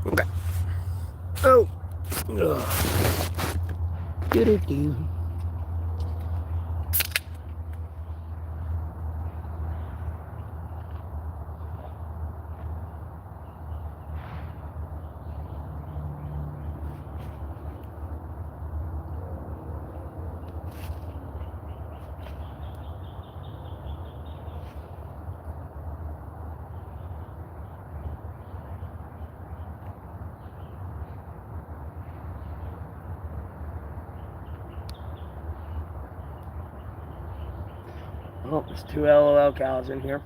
Okay. Oh. Do-do-do. Oh, there's 2 LOL cows in here.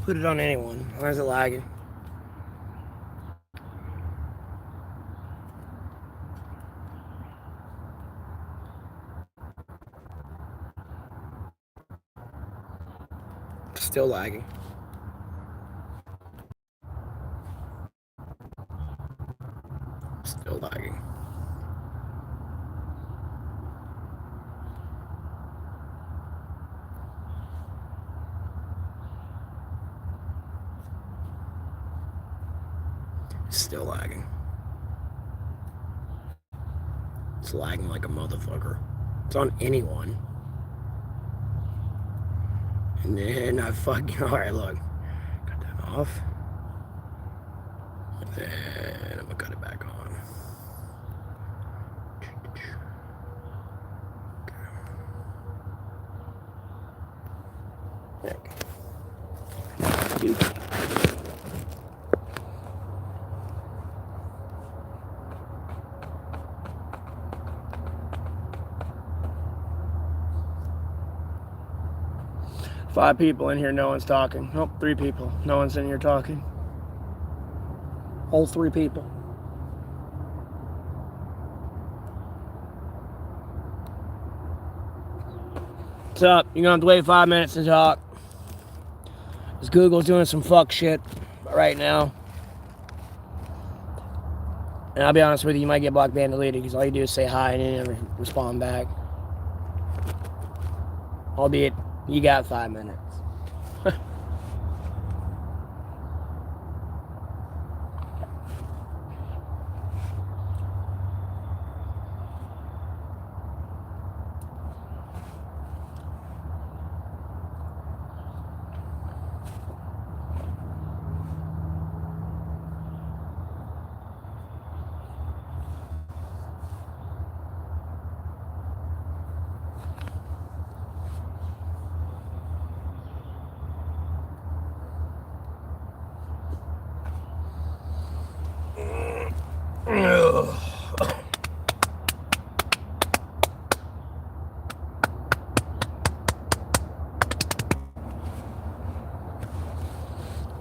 Put it on anyone. Why is it lagging? Still lagging. Still lagging. Still lagging. It's lagging like a motherfucker. It's on anyone. And then I fucking... Alright, look. Cut that off. And then I'm gonna cut it back on. Okay. Dude. 5 people in here, no one's talking. Nope, 3 people. No one's in here talking. All 3 people. What's up? You're gonna have to wait 5 minutes to talk. Because Google's doing some fuck shit right now. And I'll be honest with you, you might get blocked, banned, deleted, because all you do is say hi and you never respond back. Albeit, you got 5 minutes.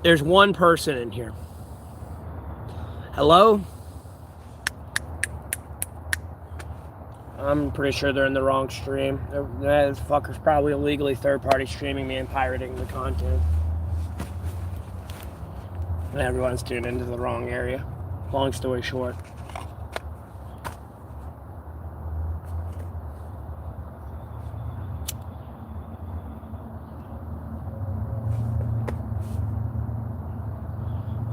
There's 1 person in here. Hello? I'm pretty sure they're in the wrong stream. That fucker's probably illegally third-party streaming me and pirating the content. And everyone's tuned into the wrong area. Long story short.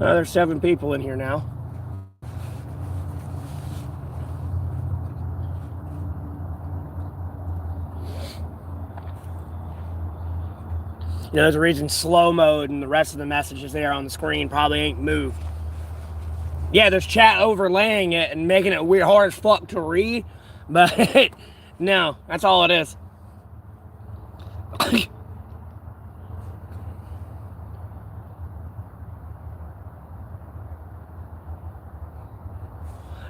There's 7 people in here now. You know, there's a reason slow mode and the rest of the messages there on the screen probably ain't moved. Yeah, there's chat overlaying it and making it weird, hard as fuck to read, but no, that's all it is.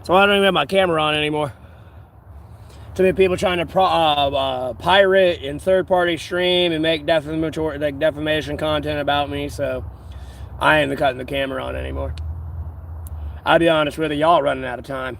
So I don't even have my camera on anymore. Too many people trying to pirate and third-party stream and make defamation content about me, so I ain't cutting the camera on anymore. I'll be honest with you, y'all running out of time.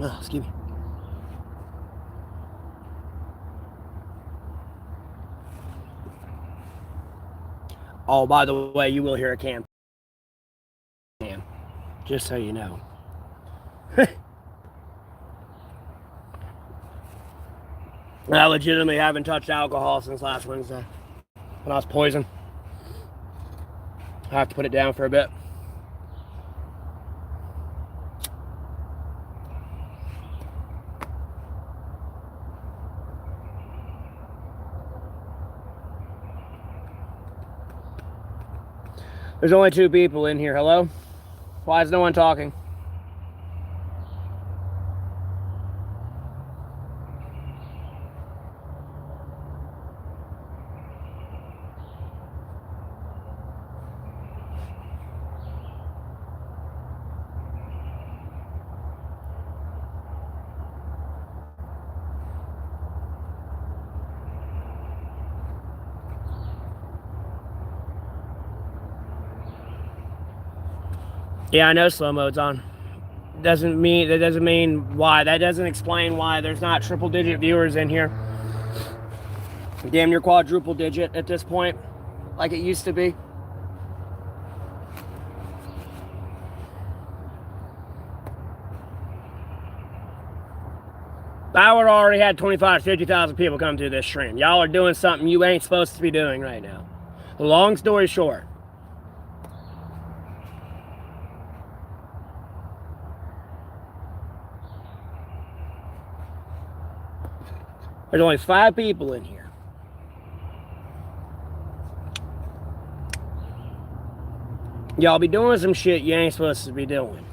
Oh, excuse me. Oh, by the way, you will hear a can. Just so you know. I legitimately haven't touched alcohol since last Wednesday when I was poisoned. I have to put it down for a bit. There's only 2 people in here. Hello? Why is no one talking? Yeah, I know slow mode's on. That doesn't mean why. That doesn't explain why there's not triple digit viewers in here. Damn near quadruple digit at this point, like it used to be. I would already had 25,000 to 50,000 people come to this stream. Y'all are doing something you ain't supposed to be doing right now. Long story short. There's only 5 people in here. Y'all be doing some shit you ain't supposed to be doing.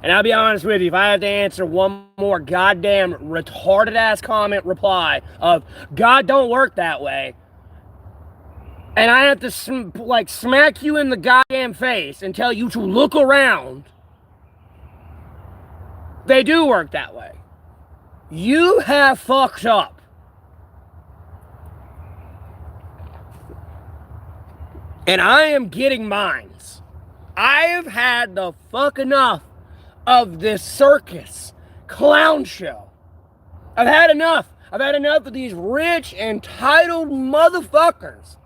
And I'll be honest with you, if I have to answer one more goddamn retarded ass comment reply of God don't work that way, and I have to smack you in the goddamn face and tell you to look around, they do work that way. You have fucked up. And I am getting mines. I have had the fuck enough of this circus clown show. I've had enough. I've had enough of these rich, entitled motherfuckers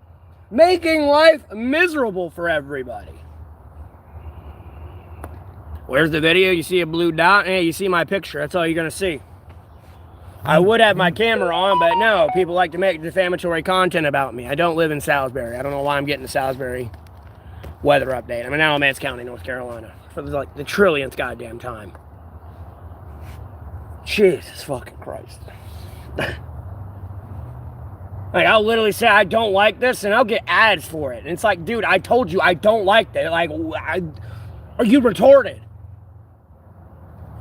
making life miserable for everybody. Where's the video? You see a blue dot? Hey, you see my picture. That's all you're gonna see. I would have my camera on, but no, people like to make defamatory content about me. I don't live in Salisbury. I don't know why I'm getting the Salisbury weather update. I'm in Alamance County, North Carolina, for like the trillionth goddamn time. Jesus fucking Christ. Like, I'll literally say I don't like this, and I'll get ads for it. And it's like, dude, I told you I don't like that. Like, are you retarded?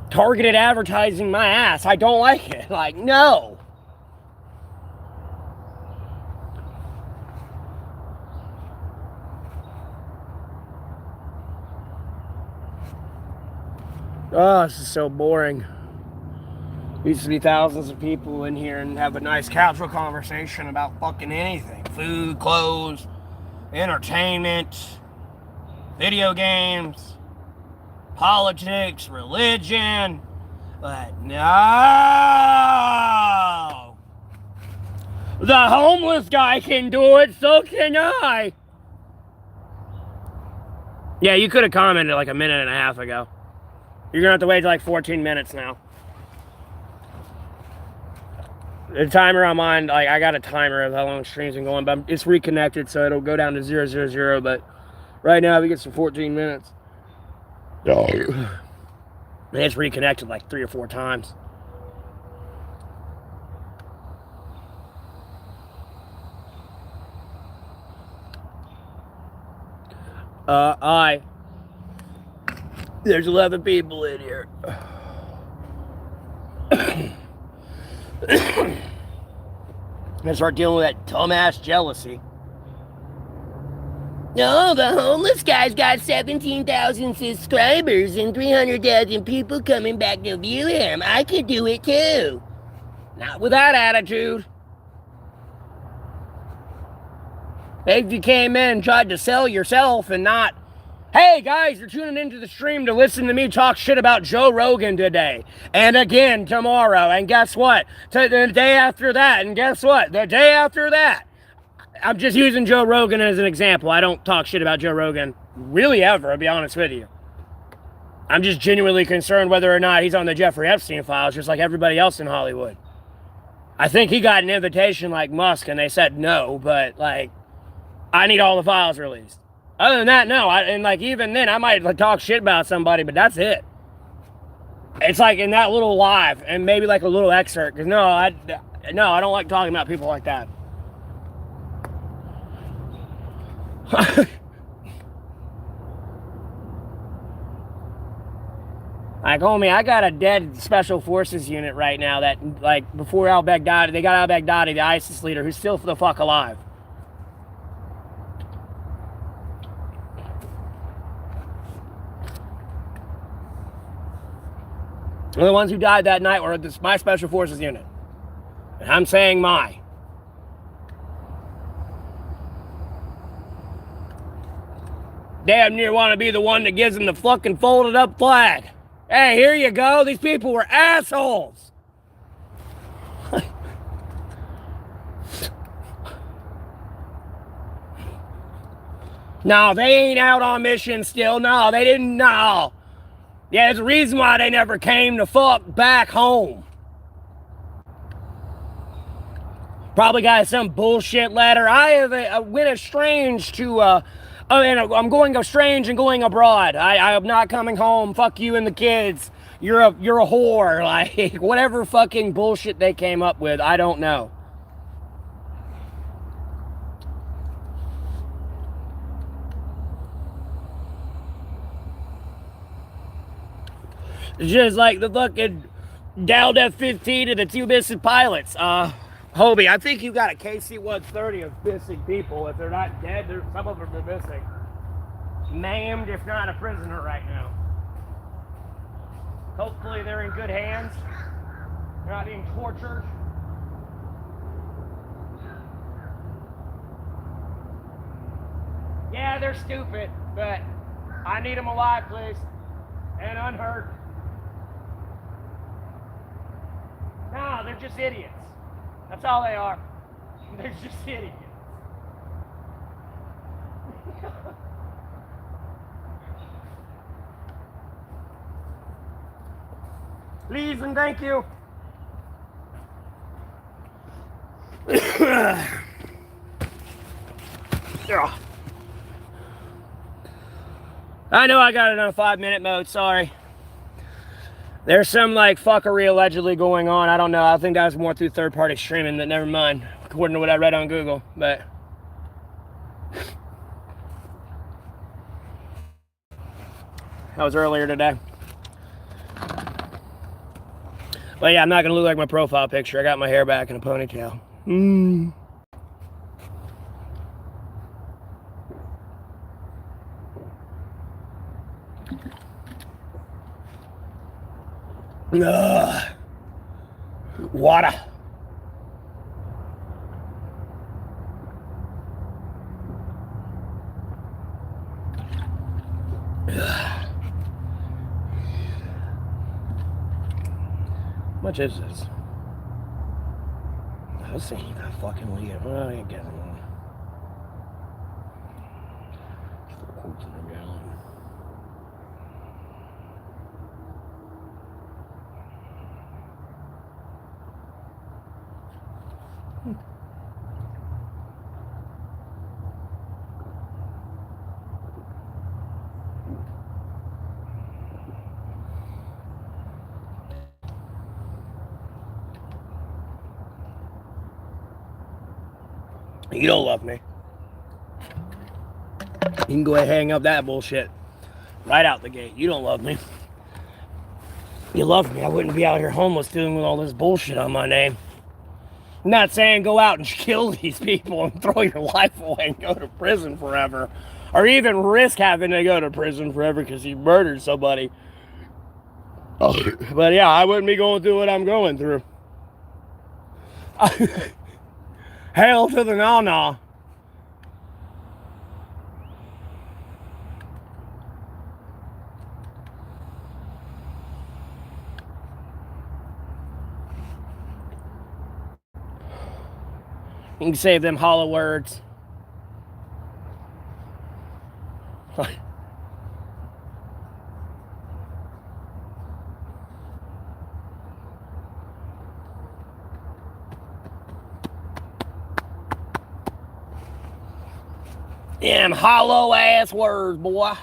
Targeted advertising my ass. I don't like it. Like, no. Oh, this is so boring. Used to be thousands of people in here and have a nice casual conversation about fucking anything. Food, clothes, entertainment, video games, politics, religion. But no! The homeless guy can do it, so can I! Yeah, you could have commented like a minute and a half ago. You're gonna have to wait like 14 minutes now. The timer I'm on, like I got a timer of how long the stream's been going, but it's reconnected, so it'll go down to 000. But right now we get some 14 minutes. And it's reconnected like 3 or 4 times. There's 11 people in here. I'm gonna start dealing with that dumbass jealousy. No, the homeless guy's got 17,000 subscribers and 300,000 people coming back to view him. I could do it too. Not with that attitude. If you came in and tried to sell yourself and not, hey guys, you're tuning into the stream to listen to me talk shit about Joe Rogan today. And again tomorrow. And guess what? The day after that. And guess what? The day after that. I'm just using Joe Rogan as an example. I don't talk shit about Joe Rogan really ever, I'll be honest with you. I'm just genuinely concerned whether or not he's on the Jeffrey Epstein files, just like everybody else in Hollywood. I think he got an invitation like Musk and they said no, but like, I need all the files released. Other than that, no. And like even then, I might like talk shit about somebody, but that's it. It's like in that little live and maybe like a little excerpt. Because no, I don't like talking about people like that. Like, homie, I got a dead special forces unit right now that, like, before al-Baghdadi, they got al-Baghdadi, the ISIS leader, who's still the fuck alive. And the ones who died that night were my special forces unit. And I'm saying my. Damn near want to be the one that gives them the fucking folded up flag. Hey, here you go. These people were assholes. No, they ain't out on mission still. No, they didn't. No. Yeah, there's a reason why they never came to fuck back home. Probably got some bullshit letter. I went estranged to, I'm going estranged and going abroad. I'm not coming home. Fuck you and the kids. You're a whore. Like, whatever fucking bullshit they came up with, I don't know. It's just like the fucking downed F-15 and the 2 missing pilots. Hobie, I think you got a KC-130 of missing people. If they're not dead, some of them are missing. Maimed, if not a prisoner right now. Hopefully they're in good hands. They're not being tortured. Yeah, they're stupid, but I need them alive, please. And unhurt. No, they're just idiots. That's all they are. They're just idiots. Please and thank you. I know I got it on 5-minute mode, sorry. There's some like fuckery allegedly going on. I don't know. I think that was more through third-party streaming, but never mind. According to what I read on Google, but that was earlier today. But yeah, I'm not gonna look like my profile picture. I got my hair back in a ponytail. Water. How much is this? Let's see. You got fucking weird. Well, I guess. 4 quarts in a gallon. You don't love me. You can go ahead and hang up that bullshit right out the gate. You don't love me. You love me, I wouldn't be out here homeless dealing with all this bullshit on my name. I'm not saying go out and kill these people and throw your life away and go to prison forever. Or even risk having to go to prison forever because you murdered somebody. But yeah, I wouldn't be going through what I'm going through. Hail to the na-na. You can save them hollow words. Them hollow ass words, boy.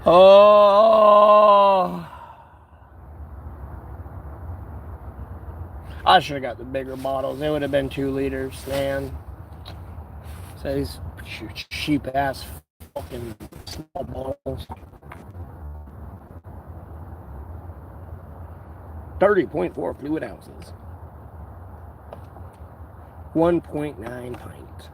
Oh. I should have got the bigger bottles. They would have been 2 liters, man. So these cheap ass fucking small bottles. 30.4 fluid ounces. 1.9 pints.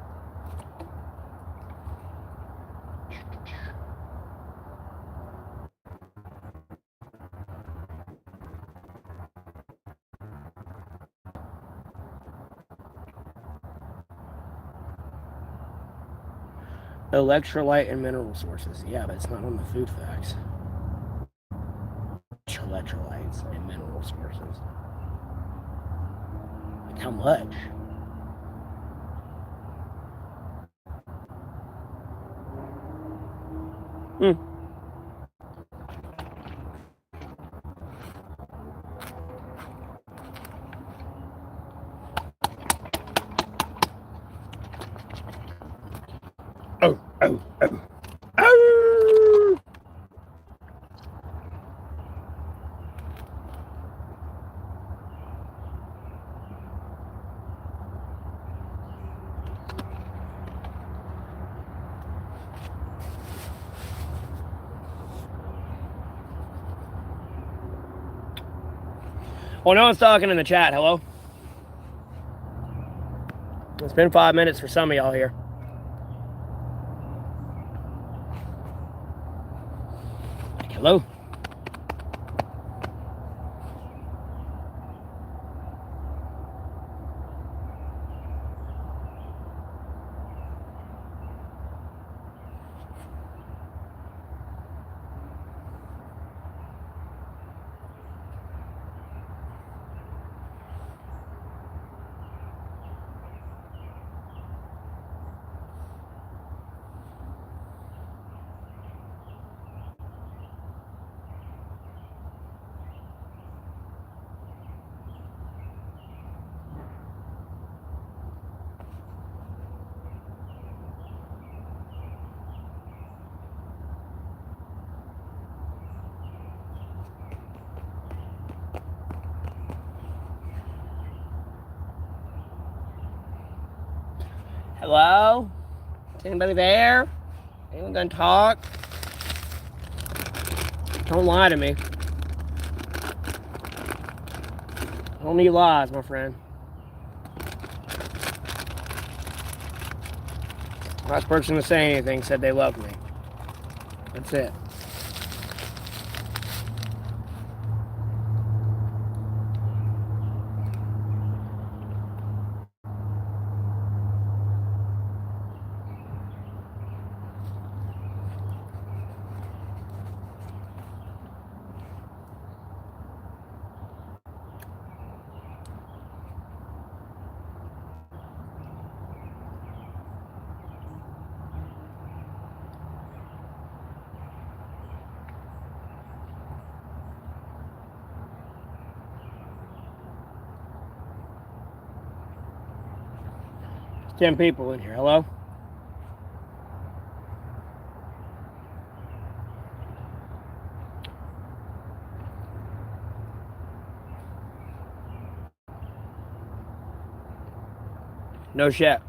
Electrolyte and mineral sources. Yeah, but it's not on the food facts. Electrolytes and mineral sources. Like how much? Oh. Well, no one's talking in the chat. Hello? It's been 5 minutes for some of y'all here. Hello? Hello? Is anybody there? Anyone gonna talk? Don't lie to me. I don't need lies, my friend. Last person to say anything said they love me. That's it. There's 10 people in here. Hello? No shit.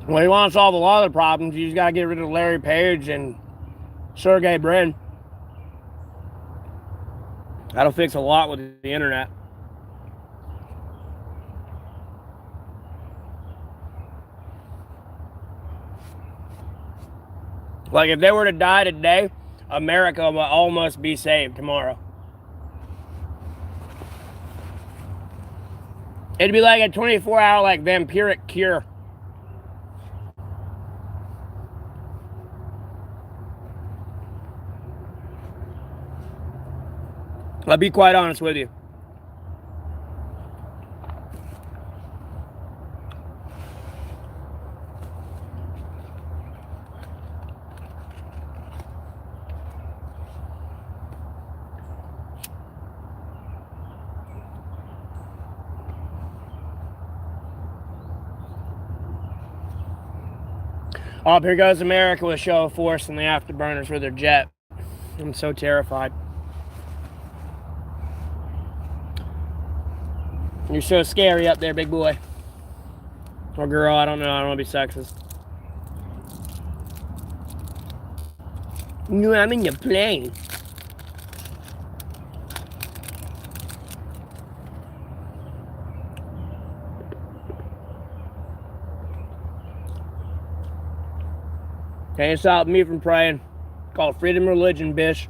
Well, you want to solve a lot of the problems, you just got to get rid of Larry Page and Sergey Brin. That'll fix a lot with the internet. Like, if they were to die today, America will almost be saved tomorrow. It'd be like a 24-hour, like, vampiric cure. I'll be quite honest with you. Oh, here goes America with a show of force and the afterburners with their jet. I'm so terrified. You're so scary up there, big boy. Or girl, I don't know. I don't want to be sexist. No, I'm in your plane. Can't stop me from praying. Call freedom religion, bitch.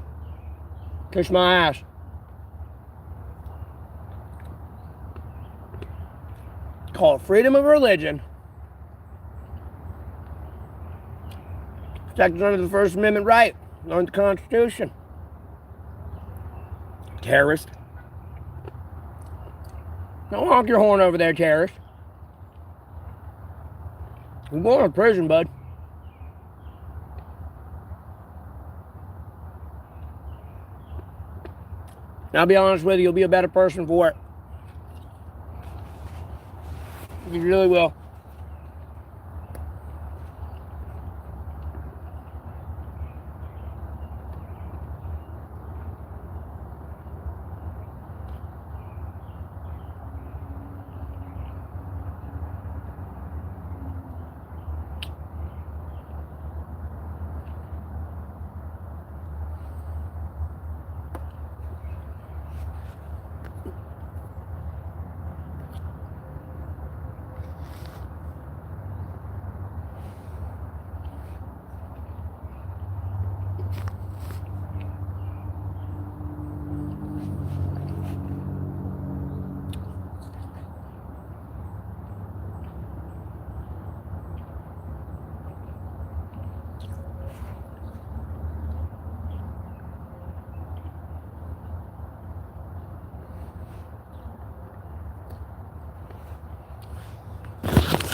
Kiss my ass. Call freedom of religion. Protected under the First Amendment right, under the Constitution. Terrorist. Don't honk your horn over there, terrorist. You're going to prison, bud. I'll be honest with you, you'll be a better person for it. You really will.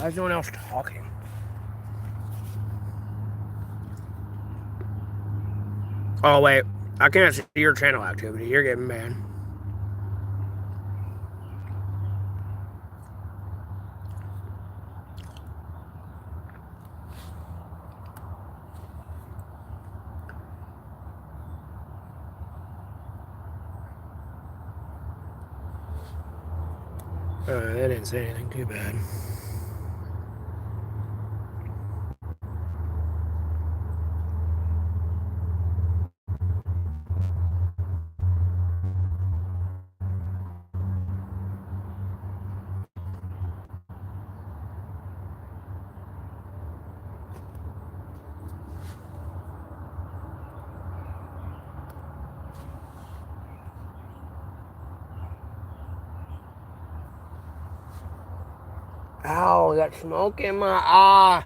Why is no one else talking? Oh, wait. I can't see your channel activity. You're getting banned. That didn't say anything too bad. Ow, got smoke in my eye.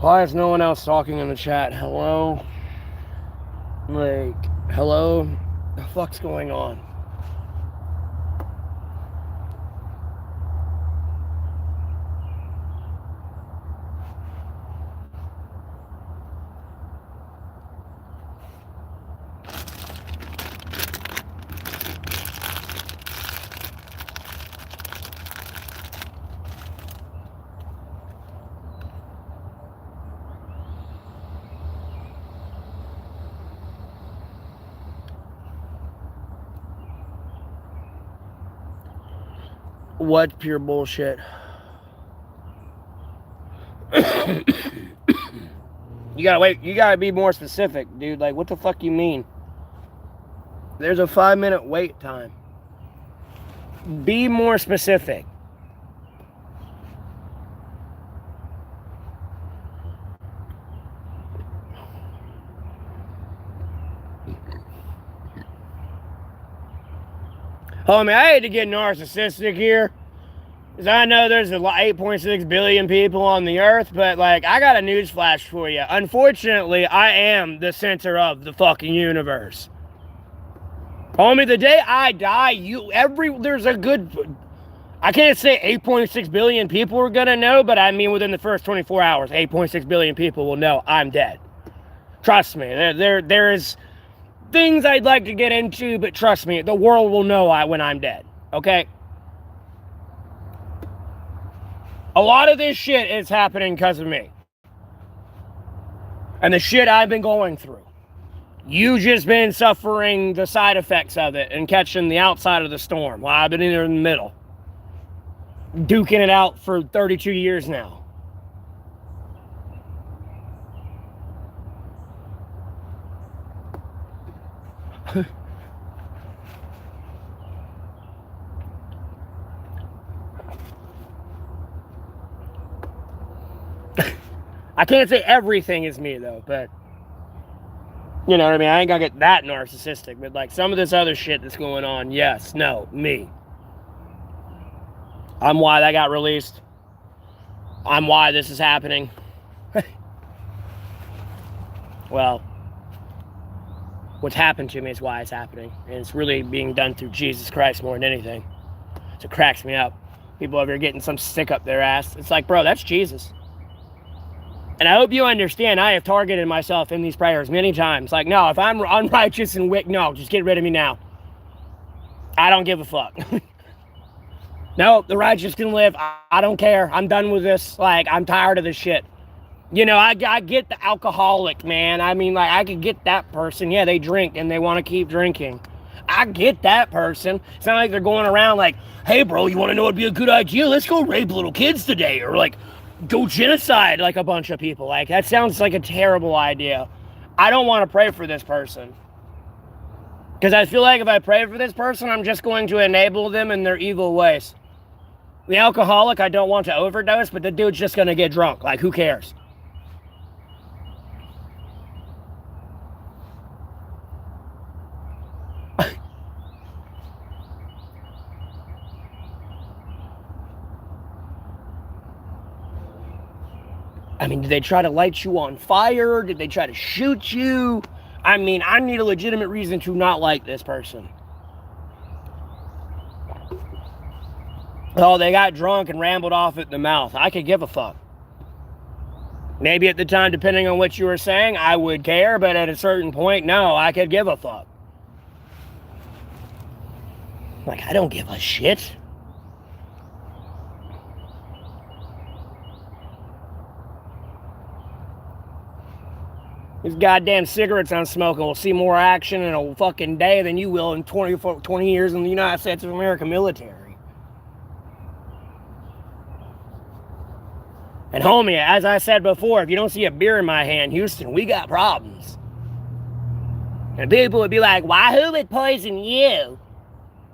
Why is no one else talking in the chat? Hello? Like, hello? What the fuck's going on? What pure bullshit? You gotta be more specific, dude. Like, what the fuck you mean? There's a 5-minute wait time. Be more specific. Homie, I hate to get narcissistic here, because I know there's 8.6 billion people on the earth, but, like, I got a newsflash for you. Unfortunately, I am the center of the fucking universe. Homie, the day I die, there's a good, I can't say 8.6 billion people are gonna know, but I mean within the first 24 hours, 8.6 billion people will know I'm dead. Trust me, there's things I'd like to get into, but trust me, the world will know when I'm dead, okay? A lot of this shit is happening because of me. And the shit I've been going through. You just been suffering the side effects of it and catching the outside of the storm while I've been in there in the middle. Duking it out for 32 years now. I can't say everything is me though, but you know what I mean? I ain't gonna get that narcissistic, but like some of this other shit that's going on, yes, no, me. I'm why that got released. I'm why this is happening. Well, what's happened to me is why it's happening. And it's really being done through Jesus Christ more than anything. So it cracks me up. People over here getting some stick up their ass. It's like, bro, that's Jesus. And I hope you understand, I have targeted myself in these prayers many times. Like, no, if I'm unrighteous and wicked, no, just get rid of me now. I don't give a fuck. No, the righteous can live. I don't care. I'm done with this. Like, I'm tired of this shit. You know, I get the alcoholic, man. I mean, like, I could get that person. Yeah, they drink and they want to keep drinking. I get that person. It's not like they're going around like, hey, bro, you want to know what'd be a good idea? Let's go rape little kids today. Or, like, go genocide like a bunch of people. Like, that sounds like a terrible idea. I don't want to pray for this person. Because I feel like if I pray for this person, I'm just going to enable them in their evil ways. The alcoholic, I don't want to overdose, but the dude's just going to get drunk. Like, who cares? I mean, did they try to light you on fire? Did they try to shoot you? I mean, I need a legitimate reason to not like this person. Oh, they got drunk and rambled off at the mouth. I could give a fuck. Maybe at the time, depending on what you were saying, I would care, but at a certain point, no, I could give a fuck. Like, I don't give a shit. These goddamn cigarettes I'm smoking will see more action in a fucking day than you will in 20 years in the United States of America military. And homie, as I said before, if you don't see a beer in my hand, Houston, we got problems. And people would be like, why, who would poison you?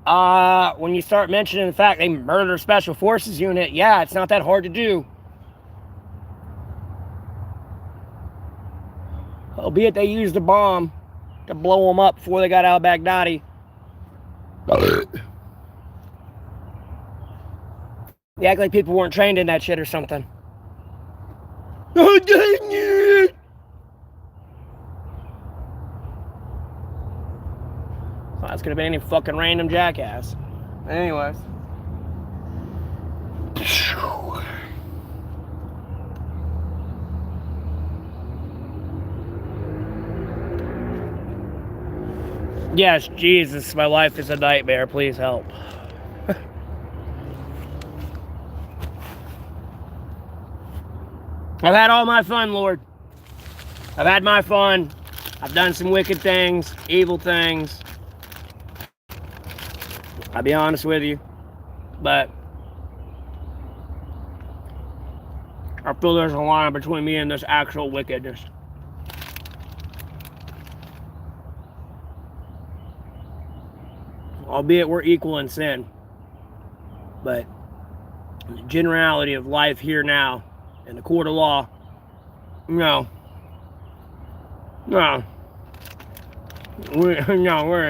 When you start mentioning the fact they murder Special Forces unit, yeah, it's not that hard to do. Albeit they used a bomb to blow them up before they got out of Baghdadi. They act like people weren't trained in that shit or something. Oh, dang it! Well, that's gonna be any fucking random jackass. Anyways. Yes, Jesus, my life is a nightmare. Please help. I've had all my fun, Lord. I've had my fun. I've done some wicked things, evil things. I'll be honest with you. But I feel there's a line between me and this actual wickedness. Albeit we're equal in sin. But the generality of life here now, in the court of law, no. We're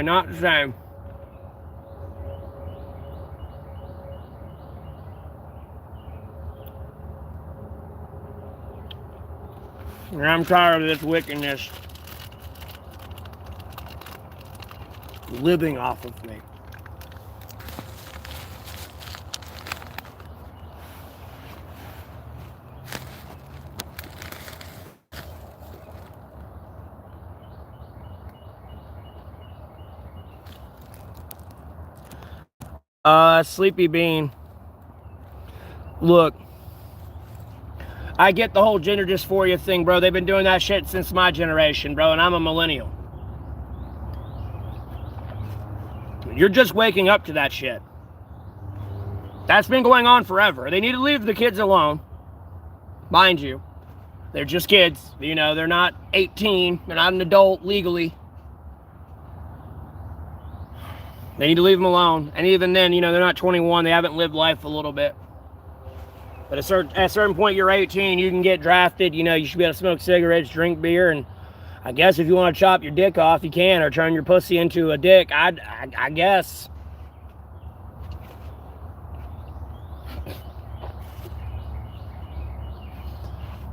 not the same. And I'm tired of this wickedness living off of me. Sleepy Bean. Look, I get the whole gender dysphoria thing, bro. They've been doing that shit since my generation, bro, and I'm a millennial. You're just waking up to that shit. That's been going on forever. They need to leave the kids alone. Mind you, they're just kids. You know, they're not 18. They're not an adult legally. They need to leave them alone. And even then, you know, they're not 21. They haven't lived life a little bit. But at a certain point, you're 18. You can get drafted. You know, you should be able to smoke cigarettes, drink beer. And I guess if you want to chop your dick off, you can. Or turn your pussy into a dick. I guess.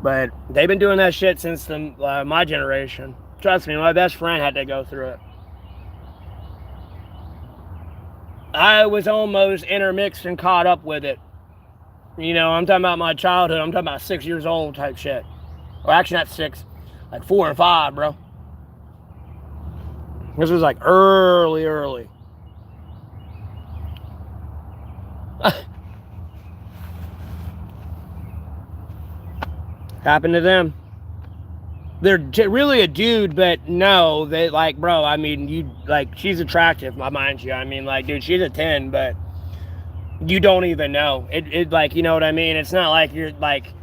But they've been doing that shit since my generation. Trust me, my best friend had to go through it. I was almost intermixed and caught up with it. You know, I'm talking about my childhood. I'm talking about 6 years old type shit. Well, actually not 6. Like 4 or 5, bro. This was like early. Happened to them. They're really a dude, but no, they like, bro, I mean, you, like, she's attractive, mind you. I mean, like, dude, she's a 10, but you don't even know. It like, you know what I mean? It's not like you're, like,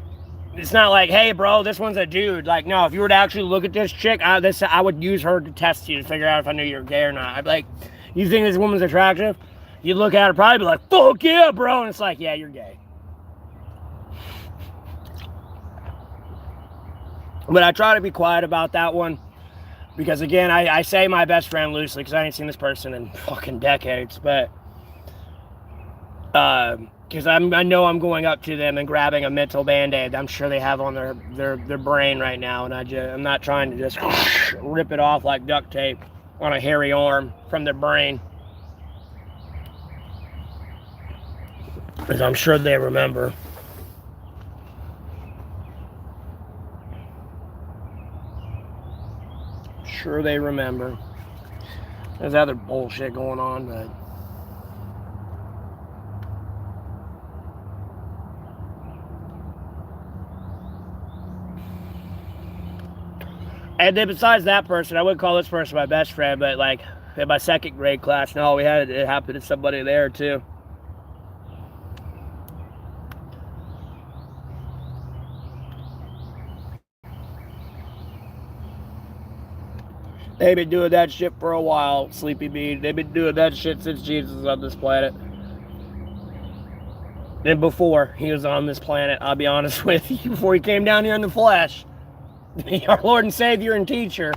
it's not like, hey, bro, this one's a dude. Like, no, if you were to actually look at this chick, I would use her to test you to figure out if I knew you were gay or not. I'd be like, you think this woman's attractive? You'd look at her, probably be like, fuck yeah, bro. And it's like, yeah, you're gay. But I try to be quiet about that one. Because, again, I say my best friend loosely because I ain't seen this person in fucking decades. But, because I know I'm going up to them and grabbing a mental Band-Aid I'm sure they have on their brain right now. And I'm not trying to just rip it off like duct tape on a hairy arm from their brain. Because I'm sure they remember. Sure they remember. There's other bullshit going on, but and then besides that person, I wouldn't call this person my best friend, but like in my second grade class, no, it happened to somebody there too. They've been doing that shit for a while, Sleepy Bean. They've been doing that shit since Jesus was on this planet. And before he was on this planet, I'll be honest with you, before he came down here in the flesh. Our Lord and Savior and teacher.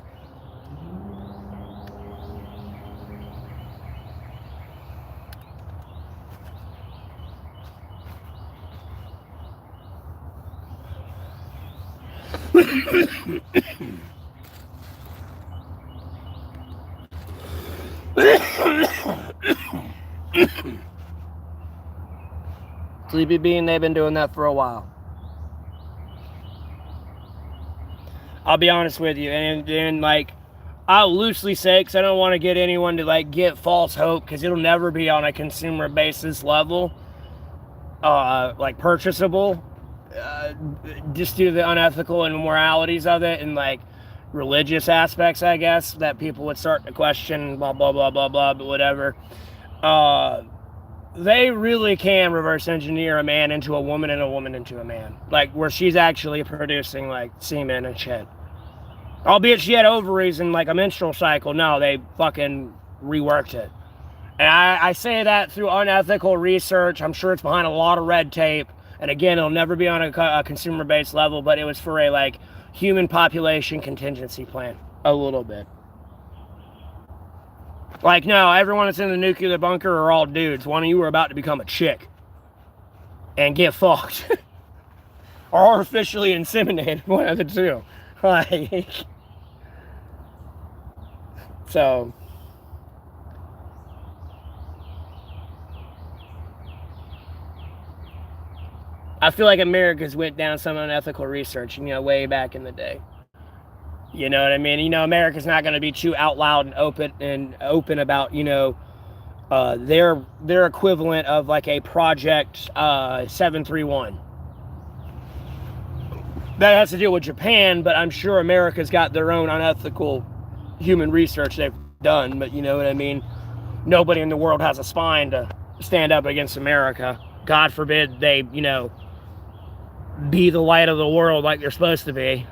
Sleepy Bean, they've been doing that for a while. I'll be honest with you, and like, I'll loosely say, because I don't want to get anyone to like get false hope, because it'll never be on a consumer basis level, like purchasable, just due to the unethical and immoralities of it, and like religious aspects, I guess, that people would start to question, blah, blah, blah, blah, blah, but whatever. they really can reverse engineer a man into a woman and a woman into a man. Like, where she's actually producing, like, semen and shit. Albeit she had ovaries and, like, a menstrual cycle. No, they fucking reworked it. And I say that through unethical research. I'm sure it's behind a lot of red tape. And again, it'll never be on a consumer-based level, but it was for a, like, human population contingency plan. A little bit. Like, no, everyone that's in the nuclear bunker are all dudes. One of you are about to become a chick. And get fucked. Or artificially inseminated. One of the two. Like... So... I feel like America's went down some unethical research, way back in the day. You know what I mean? America's not going to be too out loud and open about, their equivalent of like a Project 731. That has to deal with Japan, but I'm sure America's got their own unethical human research they've done, but you know what I mean? Nobody in the world has a spine to stand up against America. God forbid they, be the light of the world like they're supposed to be.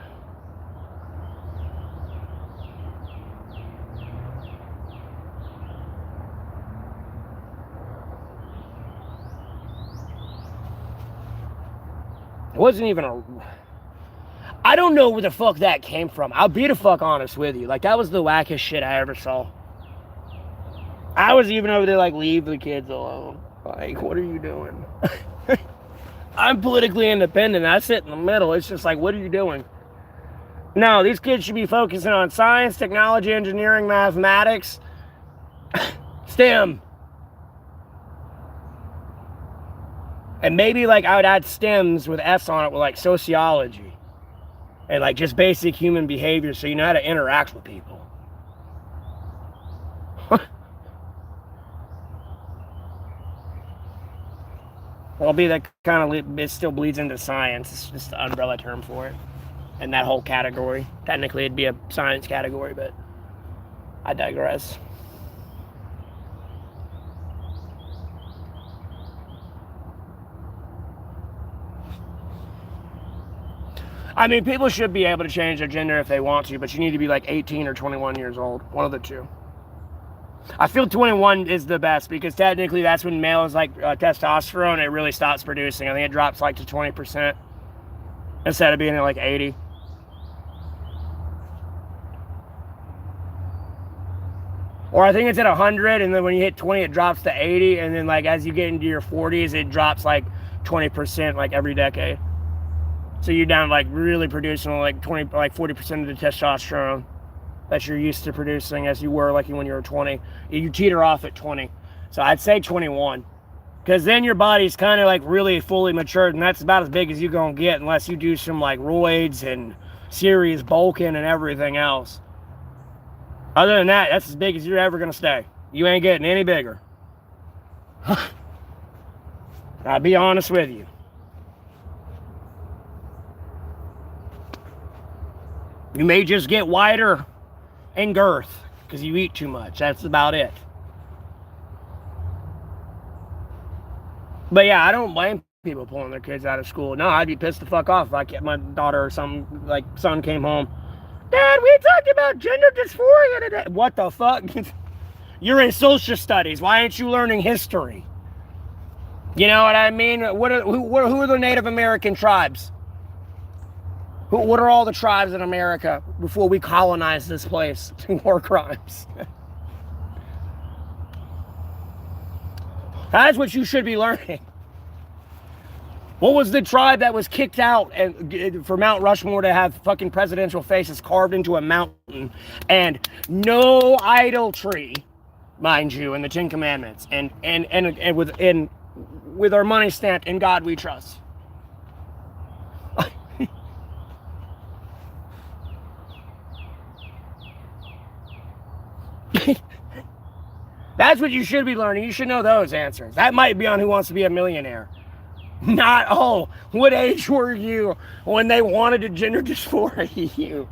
It wasn't even I don't know where the fuck that came from. I'll be the fuck honest with you. Like, that was the wackest shit I ever saw. I was even over there like, leave the kids alone. Like, what are you doing? I'm politically independent. I sit in the middle. It's just like, what are you doing? No, these kids should be focusing on science, technology, engineering, mathematics, STEM. And maybe, like, I would add STEMs with S on it with, like, sociology. And, like, just basic human behavior so you know how to interact with people. Well, that kind of, it still bleeds into science. It's just the umbrella term for it. And that whole category. Technically, it'd be a science category, but I digress. I mean, people should be able to change their gender if they want to, but you need to be like 18 or 21 years old. One of the two. I feel 21 is the best because technically that's when males like testosterone, it really stops producing. I think it drops like to 20% instead of being at like 80. Or I think it's at 100, and then when you hit 20 it drops to 80, and then like as you get into your 40s it drops like 20% like every decade. So you're down like really producing like 40% of the testosterone that you're used to producing as you were like when you were 20. You teeter off at 20. So I'd say 21. Because then your body's kind of like really fully matured, and that's about as big as you're going to get unless you do some like roids and serious bulking and everything else. Other than that, that's as big as you're ever going to stay. You ain't getting any bigger. I'll be honest with you. You may just get wider in girth because you eat too much. That's about it. But yeah, I don't blame people pulling their kids out of school. No, I'd be pissed the fuck off if I kept my daughter or some like son came home. Dad, we talked about gender dysphoria today. What the fuck? You're in social studies. Why aren't you learning history? You know what I mean? Who are the Native American tribes? What are all the tribes in America before we colonized this place? War crimes. That's what you should be learning. What was the tribe that was kicked out and for Mount Rushmore to have fucking presidential faces carved into a mountain and no idolatry, mind you, in the Ten Commandments, and with our money stamped "In God We Trust"? That's what you should be learning. You should know those answers. That might be on Who Wants to Be a Millionaire. Not, oh, what age were you when they wanted to gender dysphoria you?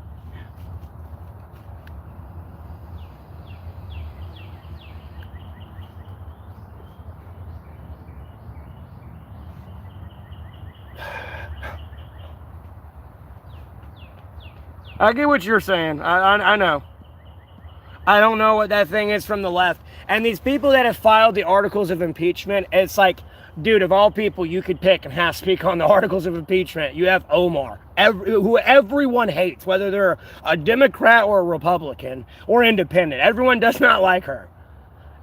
I get what you're saying. I know. I don't know what that thing is from the left. And these people that have filed the articles of impeachment, it's like, dude, of all people you could pick and have speak on the articles of impeachment, you have Omar, who everyone hates, whether they're a Democrat or a Republican or independent. Everyone does not like her.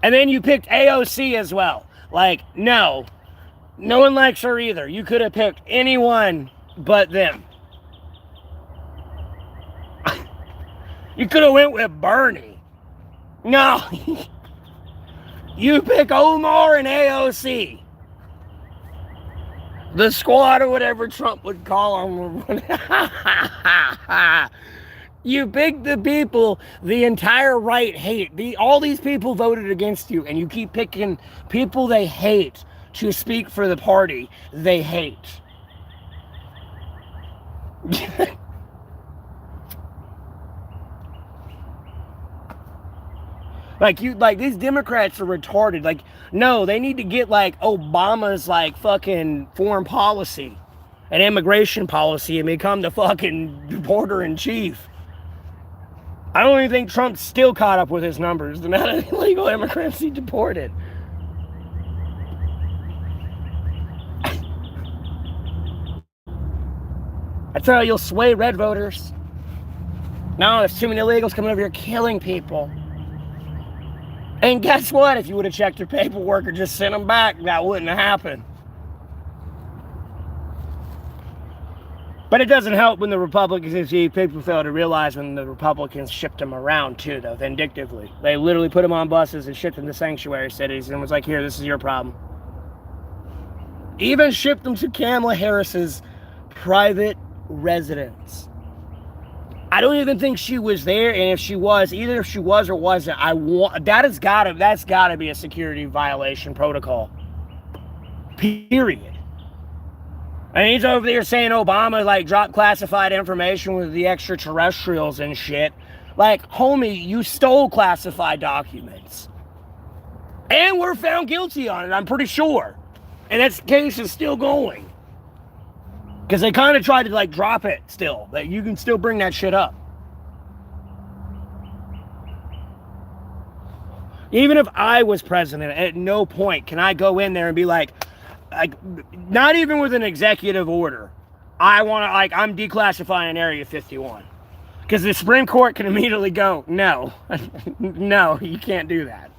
And then you picked AOC as well. Like, no one likes her either. You could have picked anyone but them. You could have went with Bernie. No. You pick Omar and AOC. The squad or whatever Trump would call them. You pick the people the entire right hate. All these people voted against you, and you keep picking people they hate to speak for the party they hate. Like these Democrats are retarded. Like, no, they need to get like Obama's like fucking foreign policy and immigration policy and become the fucking reporter in chief. I don't even think Trump's still caught up with his numbers. The amount of illegal immigrants he deported. That's how you'll sway red voters. No, there's too many illegals coming over here killing people. And guess what? If you would have checked their paperwork or just sent them back, that wouldn't have happened. But it doesn't help when the Republicans, people fail to realize when the Republicans shipped them around too, though, vindictively. They literally put them on buses and shipped them to sanctuary cities and was like, here, this is your problem. Even shipped them to Kamala Harris's private residence. I don't even think she was there, and if she was, either if she was or wasn't, that's gotta be a security violation protocol. Period. And he's over there saying Obama like dropped classified information with the extraterrestrials and shit. Like, homie, you stole classified documents. And we're found guilty on it, I'm pretty sure. And that case is still going. Because they kind of tried to like drop it still. That you can still bring that shit up. Even if I was president, at no point can I go in there and be like not even with an executive order, I'm declassifying Area 51. Because the Supreme Court can immediately go, no, no, you can't do that.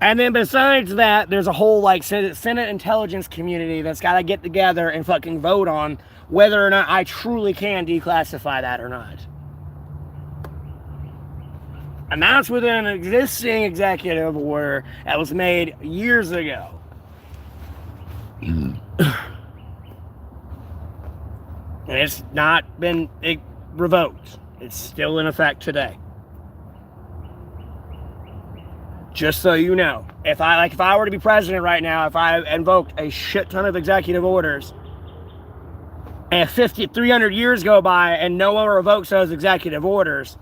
And then besides that, there's a whole like Senate intelligence community that's got to get together and fucking vote on whether or not I truly can declassify that or not. And that's within an existing executive order that was made years ago. And it's not been revoked. It's still in effect today. Just so you know, if I were to be president right now, if I invoked a shit ton of executive orders, and 300 years go by and no one revokes those executive orders,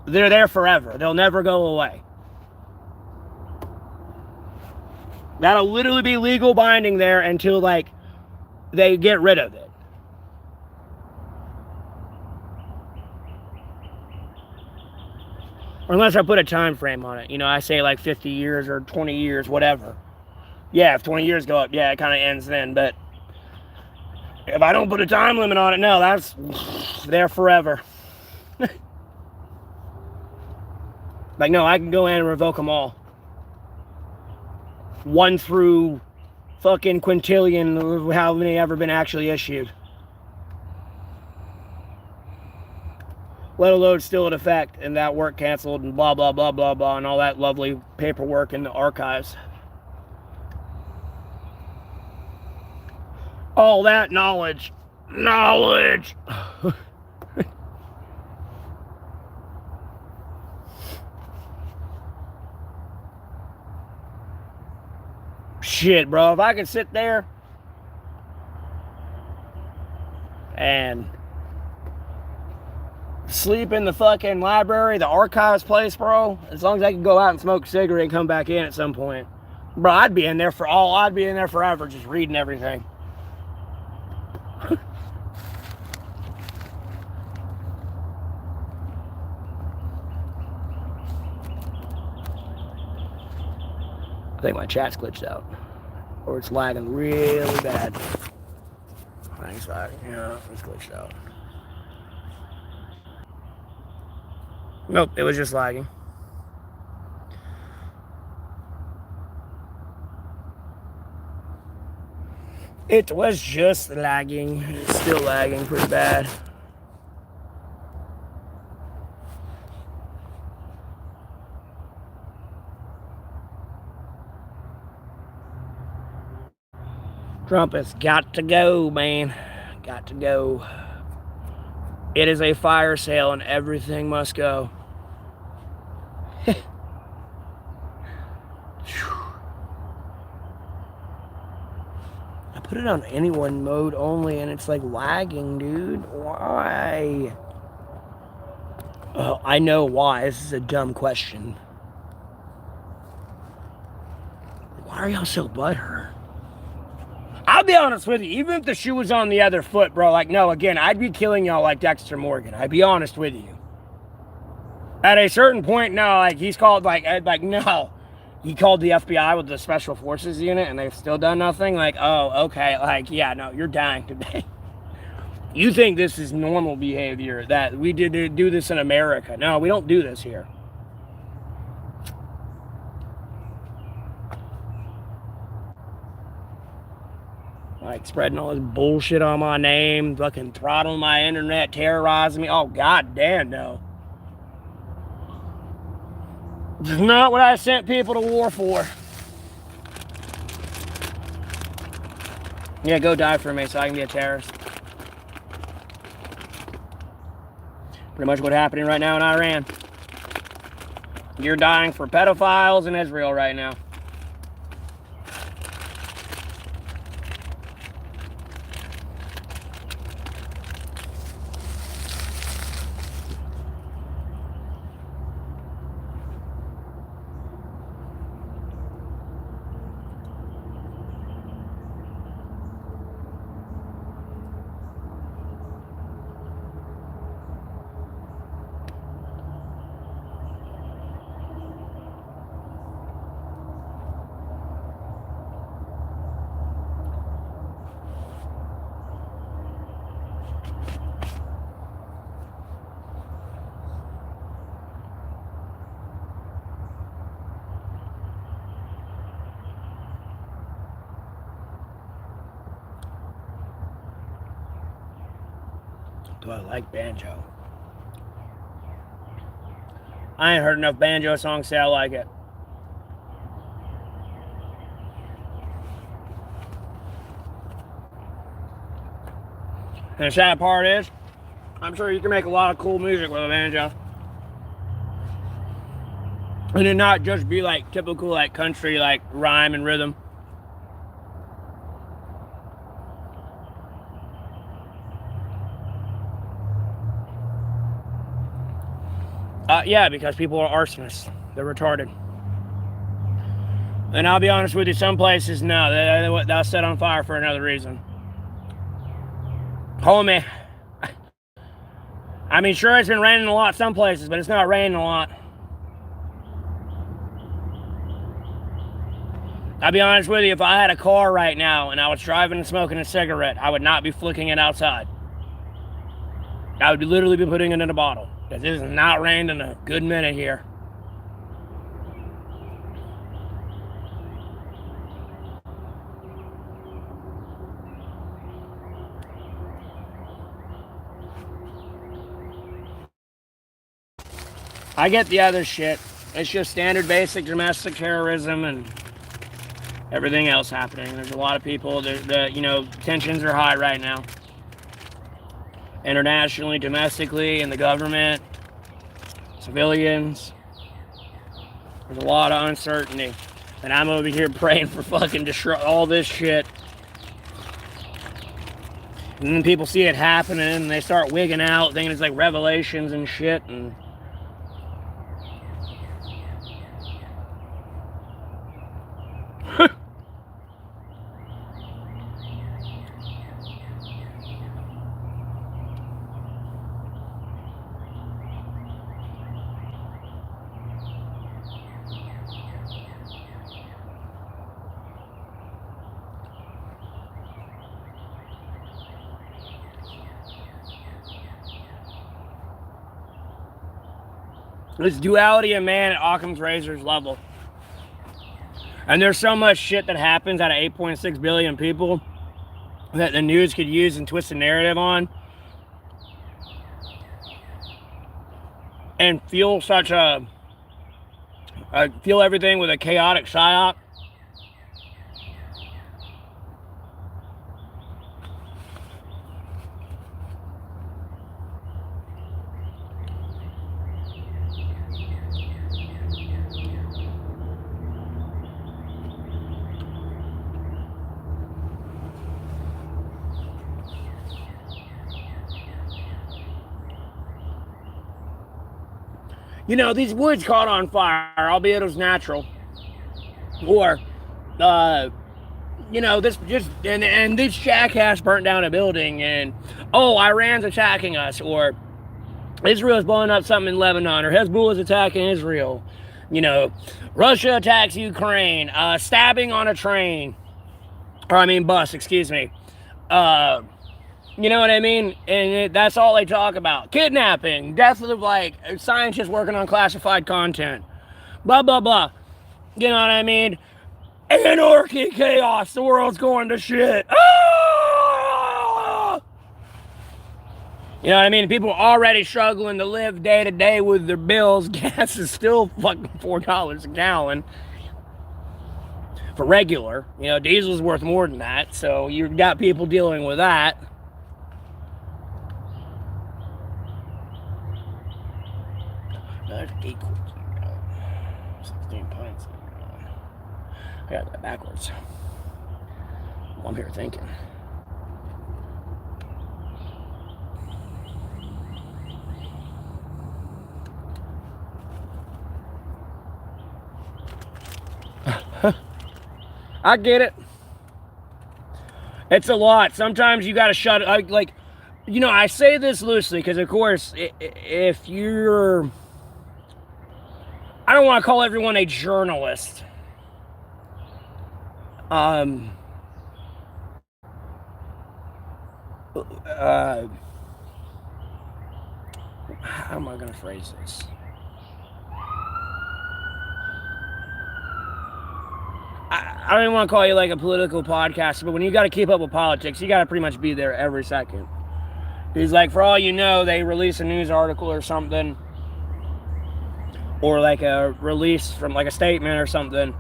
they're there forever. They'll never go away. That'll literally be legal binding there until like they get rid of it. Unless I put a time frame on it. You know, I say like 50 years or 20 years, whatever. Yeah, if 20 years go up, yeah, it kind of ends then. But if I don't put a time limit on it, no, that's there forever. Like, no, I can go in and revoke them all. 1 through fucking quintillion, how many ever been actually issued. Let alone still in effect, and that work canceled, and blah, blah, blah, blah, blah, and all that lovely paperwork in the archives. All that knowledge. Shit, bro, if I could sit there and sleep in the fucking library, the archives place, bro, as long as I can go out and smoke a cigarette and come back in at some point, bro, I'd be in there forever just reading everything. I think my chat's glitched out. Or it's lagging really bad. Thanks, yeah, it's glitched out. Nope, it was just lagging. It was just lagging. It's still lagging pretty bad. Trump has got to go, man. Got to go. It is a fire sale and everything must go. I put it on anyone mode only and it's like lagging, dude. Why? Oh, I know why. This is a dumb question. Why are y'all so butthurt? I'll be honest with you, even if the shoe was on the other foot, bro, like, no, again, I'd be killing y'all like Dexter Morgan. I'd be honest with you. At a certain point, no, like, he's called, like, no. He called the FBI with the Special Forces unit, and they've still done nothing? Like, oh, okay, like, yeah, no, you're dying today. You think this is normal behavior, that we did do this in America. No, we don't do this here. Like, spreading all this bullshit on my name, fucking throttling my internet, terrorizing me. Oh, goddamn, no. This is not what I sent people to war for. Yeah, go die for me so I can be a terrorist. Pretty much what's happening right now in Iran. You're dying for pedophiles in Israel right now. Do I like banjo? I ain't heard enough banjo songs say I like it. And the sad part is, I'm sure you can make a lot of cool music with a banjo. And it not just be like typical like country like rhyme and rhythm. Yeah, because people are arsonists. They're retarded. And I'll be honest with you, some places, no, they'll set on fire for another reason. Homie. I mean, sure, it's been raining a lot some places, but it's not raining a lot. I'll be honest with you, if I had a car right now and I was driving and smoking a cigarette, I would not be flicking it outside. I would literally be putting it in a bottle. Because it has not rained in a good minute here. I get the other shit. It's just standard basic domestic terrorism and everything else happening. There's a lot of people that you know, tensions are high right now. Internationally, domestically, in the government, civilians. There's a lot of uncertainty. And I'm over here praying for fucking destroy all this shit. And then people see it happening and they start wigging out, thinking it's like revelations and shit. And This duality of man at Occam's razor's level. And there's so much shit that happens out of 8.6 billion people that the news could use and twist the narrative on. And fuel such a... fuel everything with a chaotic psyop. You know, these woods caught on fire, albeit it was natural. Or, you know, this just, and this jackass burnt down a building, and, oh, Iran's attacking us, or Israel's blowing up something in Lebanon, or Hezbollah's attacking Israel. You know, Russia attacks Ukraine, stabbing on a train, or I mean bus, excuse me. You know what I mean? And that's all they talk about. Kidnapping, death of, like, scientists working on classified content. Blah, blah, blah. You know what I mean? Anarchy, chaos, the world's going to shit. Ah! You know what I mean? People are already struggling to live day to day with their bills. Gas is still fucking $4 a gallon. For regular. You know, diesel's worth more than that. So you've got people dealing with that. That's 8 quarts. 16 pints. I got that backwards. Well, I'm here thinking. I get it. It's a lot. Sometimes you gotta shut it. Like, you know, I say this loosely because, of course, if you're... I don't want to call everyone a journalist. How am I going to phrase this? I don't even want to call you like a political podcaster, but when you got to keep up with politics, you got to pretty much be there every second. Because, like, for all you know, they release a news article or something, or like a release from like a statement or something,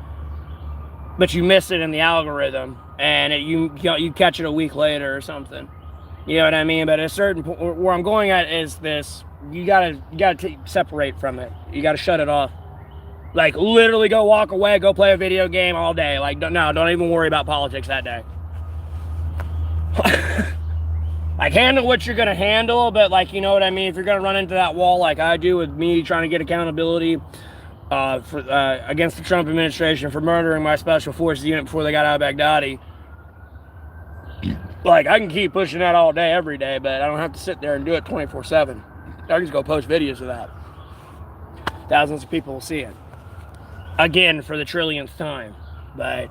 but you miss it in the algorithm, and you catch it a week later or something. You know what I mean? But at a certain point, where I'm going at is this: you gotta separate from it. You gotta shut it off. Like, literally, go walk away, go play a video game all day. Like, don't even worry about politics that day. Like, handle what you're gonna handle, but, like, you know what I mean? If you're gonna run into that wall like I do with me trying to get accountability against the Trump administration for murdering my special forces unit before they got out of Baghdadi, like, I can keep pushing that all day, every day, but I don't have to sit there and do it 24/7. I can just go post videos of that. Thousands of people will see it. Again, for the trillionth time. But...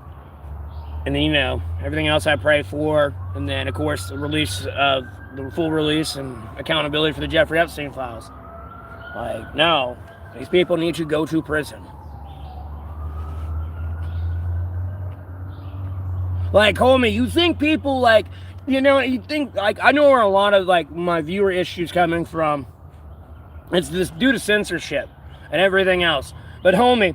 and then, you know, everything else I pray for, and then, of course, the full release and accountability for the Jeffrey Epstein files. Like, no, these people need to go to prison. Like, homie, you think people, like, you know, you think, like, I know where a lot of, like, my viewer issues coming from. It's this due to censorship and everything else. But, homie,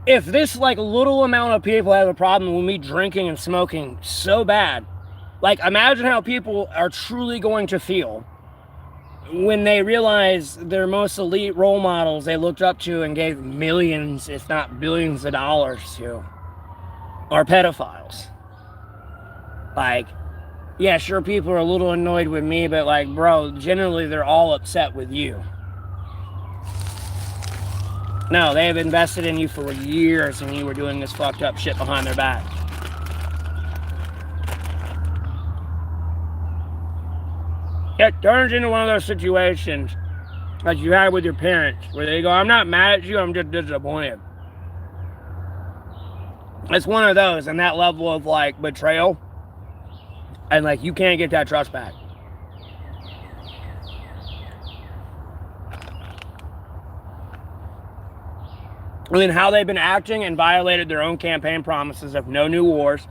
if this, like, little amount of people have a problem with me drinking and smoking so bad, like, imagine how people are truly going to feel when they realize their most elite role models they looked up to and gave millions, if not billions of dollars to, are pedophiles. Like, yeah, sure, people are a little annoyed with me, but, like, bro, generally they're all upset with you. No, they have invested in you for years and you were doing this fucked up shit behind their back. It turns into one of those situations like you had with your parents where they go, I'm not mad at you, I'm just disappointed. It's one of those, and that level of, like, betrayal, and, like, you can't get that trust back. in how they've been acting and violated their own campaign promises of no new wars,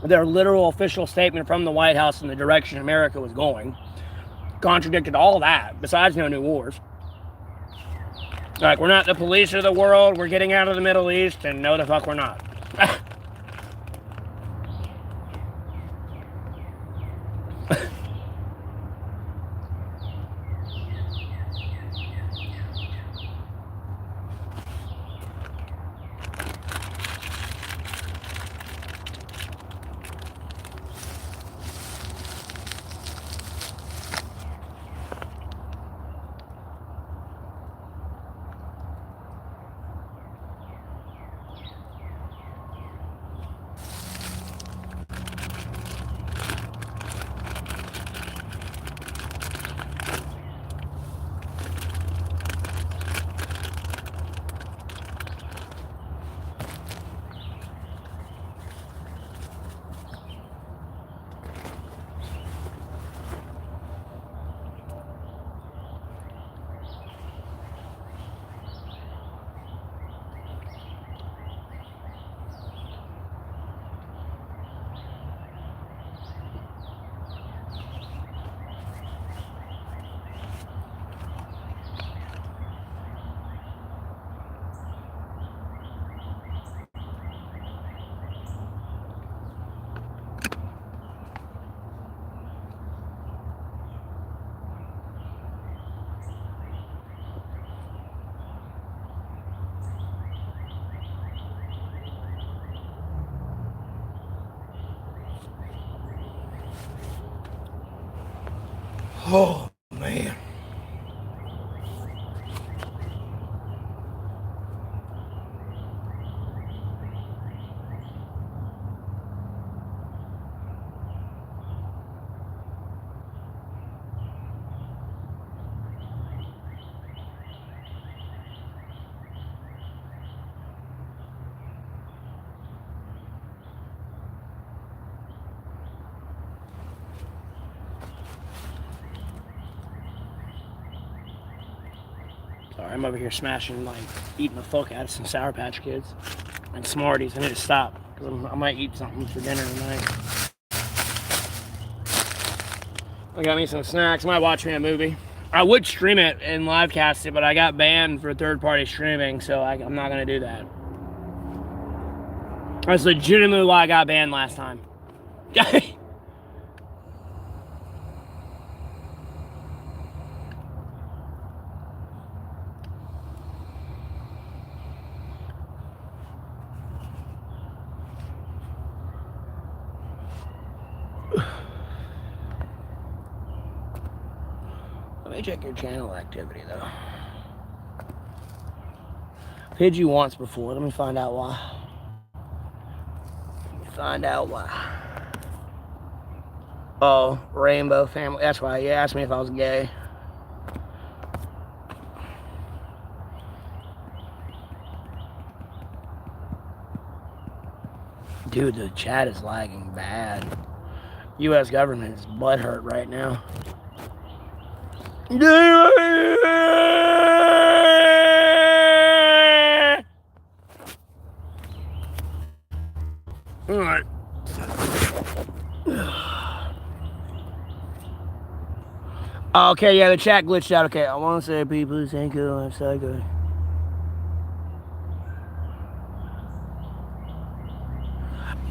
their literal official statement from the White House in the direction America was going, contradicted all that, besides no new wars. Like, we're not the police of the world, we're getting out of the Middle East, and no the fuck we're not. Oh, man. Sorry, I'm over here smashing, like, eating the fuck out of some Sour Patch Kids and Smarties. I need to stop, because I might eat something for dinner tonight. I got me some snacks. I might watch me a movie. I would stream it and live cast it, but I got banned for third-party streaming, so I'm not going to do that. That's legitimately why I got banned last time. Let me check your channel activity, though. I've hid you once before. Let me find out why. Oh, Rainbow Family. That's why you asked me if I was gay. Dude, the chat is lagging bad. U.S. government is butthurt right now. Alright. Okay, yeah, the chat glitched out. Okay, I want to say people thank you. I'm so good.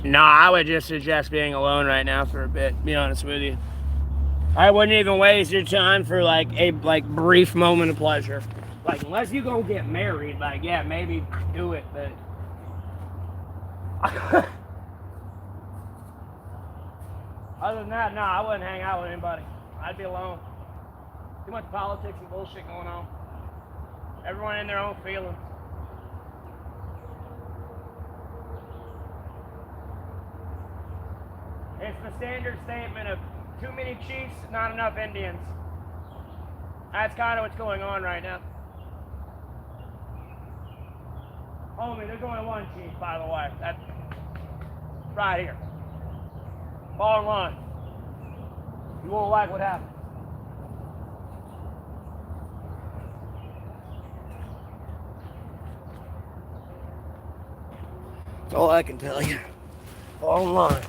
No, I would just suggest being alone right now for a bit, to be honest with you. I wouldn't even waste your time for like a brief moment of pleasure. Like, unless you gonna get married, like, yeah, maybe do it, but other than that, no, I wouldn't hang out with anybody. I'd be alone. Too much politics and bullshit going on. Everyone in their own feelings. It's the standard statement of too many chiefs, not enough Indians. That's kind of what's going on right now. Homie, there's only one chief, by the way. That's right here. Fall in line. You won't like what happened. That's all I can tell you. Fall in line.